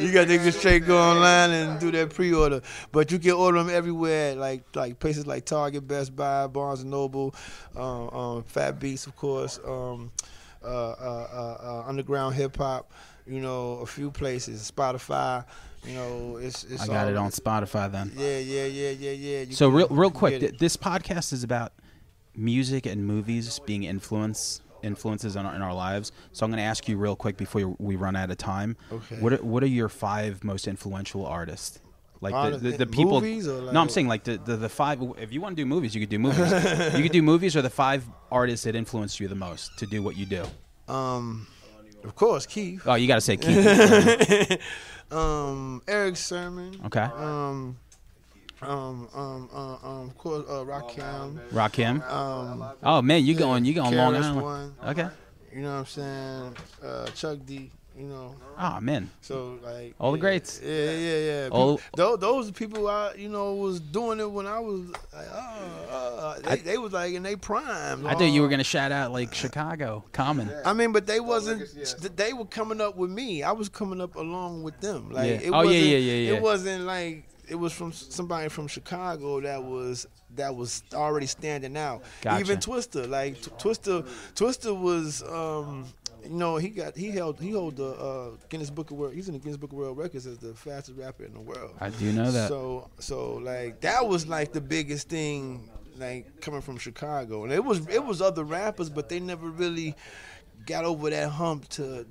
You got to straight go online and do that pre-order. But you can order them everywhere, like places like Target, Best Buy, Barnes and Noble, Fat Beats, of course, Underground Hip Hop. You know, a few places, Spotify. You know, it's I got it on Spotify then. Yeah. So real quick, this podcast is about music and movies being influences in our lives. So I'm going to ask you real quick before we run out of time. Okay. What are your 5 most influential artists? Like the people. Movies or like, no, I'm saying like the 5. If you want to do movies, you could do movies. You could do movies, or the 5 artists that influenced you the most to do what you do. Of course, Keith. Oh, you got to say Keith. Eric Sermon. Okay. Of course, Rakim. Rakim. Oh man, you going Long Island? One. Okay. You know what I'm saying? Chuck D. You know. Oh man. So like all the greats. Yeah. Those are people I was doing it when I was like, they was like in their prime. I thought you were gonna shout out like Chicago, Common. I mean, but they wasn't. They were coming up with me. I was coming up along with them. Like yeah. it wasn't, yeah. It wasn't like it was from somebody from Chicago that was already standing out. Gotcha. Even Twister, like Twister was. You know, he held the Guinness Book of World. He's in the Guinness Book of World Records as the fastest rapper in the world. I do know that. So like that was like the biggest thing, like coming from Chicago. And it was other rappers, but they never really got over that hump to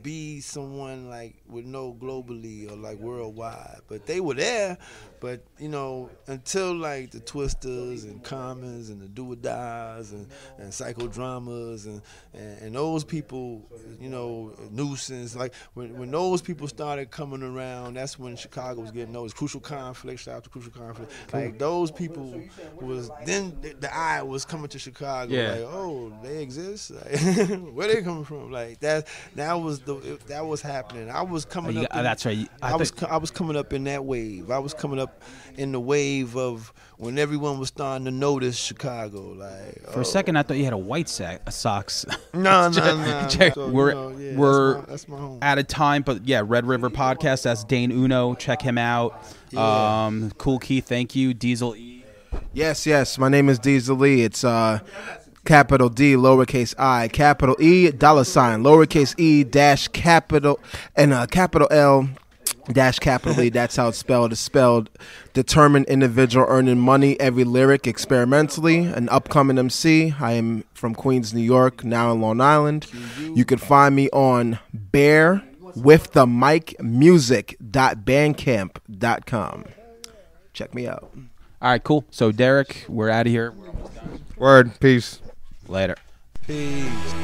be someone like would know globally or like worldwide. But they were there. But you know, until like the Twisters and Commons and the Do or Dies and Psychodramas and those people, you know, Nuisance, like when those people started coming around, that's when Chicago was getting noticed. Crucial Conflict, shout out to Crucial Conflict. Like those people was then the eye was coming to Chicago. Yeah. Like, oh, they exist. Like, where they coming from? Like that was happening. I was coming up. That's right. I was coming up in that wave. I was coming up in the wave of when everyone was starting to notice Chicago. Like for a second, I thought you had a White Sox. No. So, we're that's my home. out of time, but yeah, Red River Podcast. That's Dane Uno. Check him out. Yeah. Kool Keith, thank you. Diesel E. Yes. My name is Diesel E. It's capital D, lowercase I, capital E, $, lowercase e, dash capital, and capital L, dash capital E. That's how it's spelled. It's spelled determined individual earning money, every lyric experimentally. An upcoming MC. I am from Queens, New York, now in Long Island. You can find me on bearwiththemicmusic.bandcamp.com. Check me out. All right, cool. So Derek, we're out of here. Word. Peace. Later. Peace.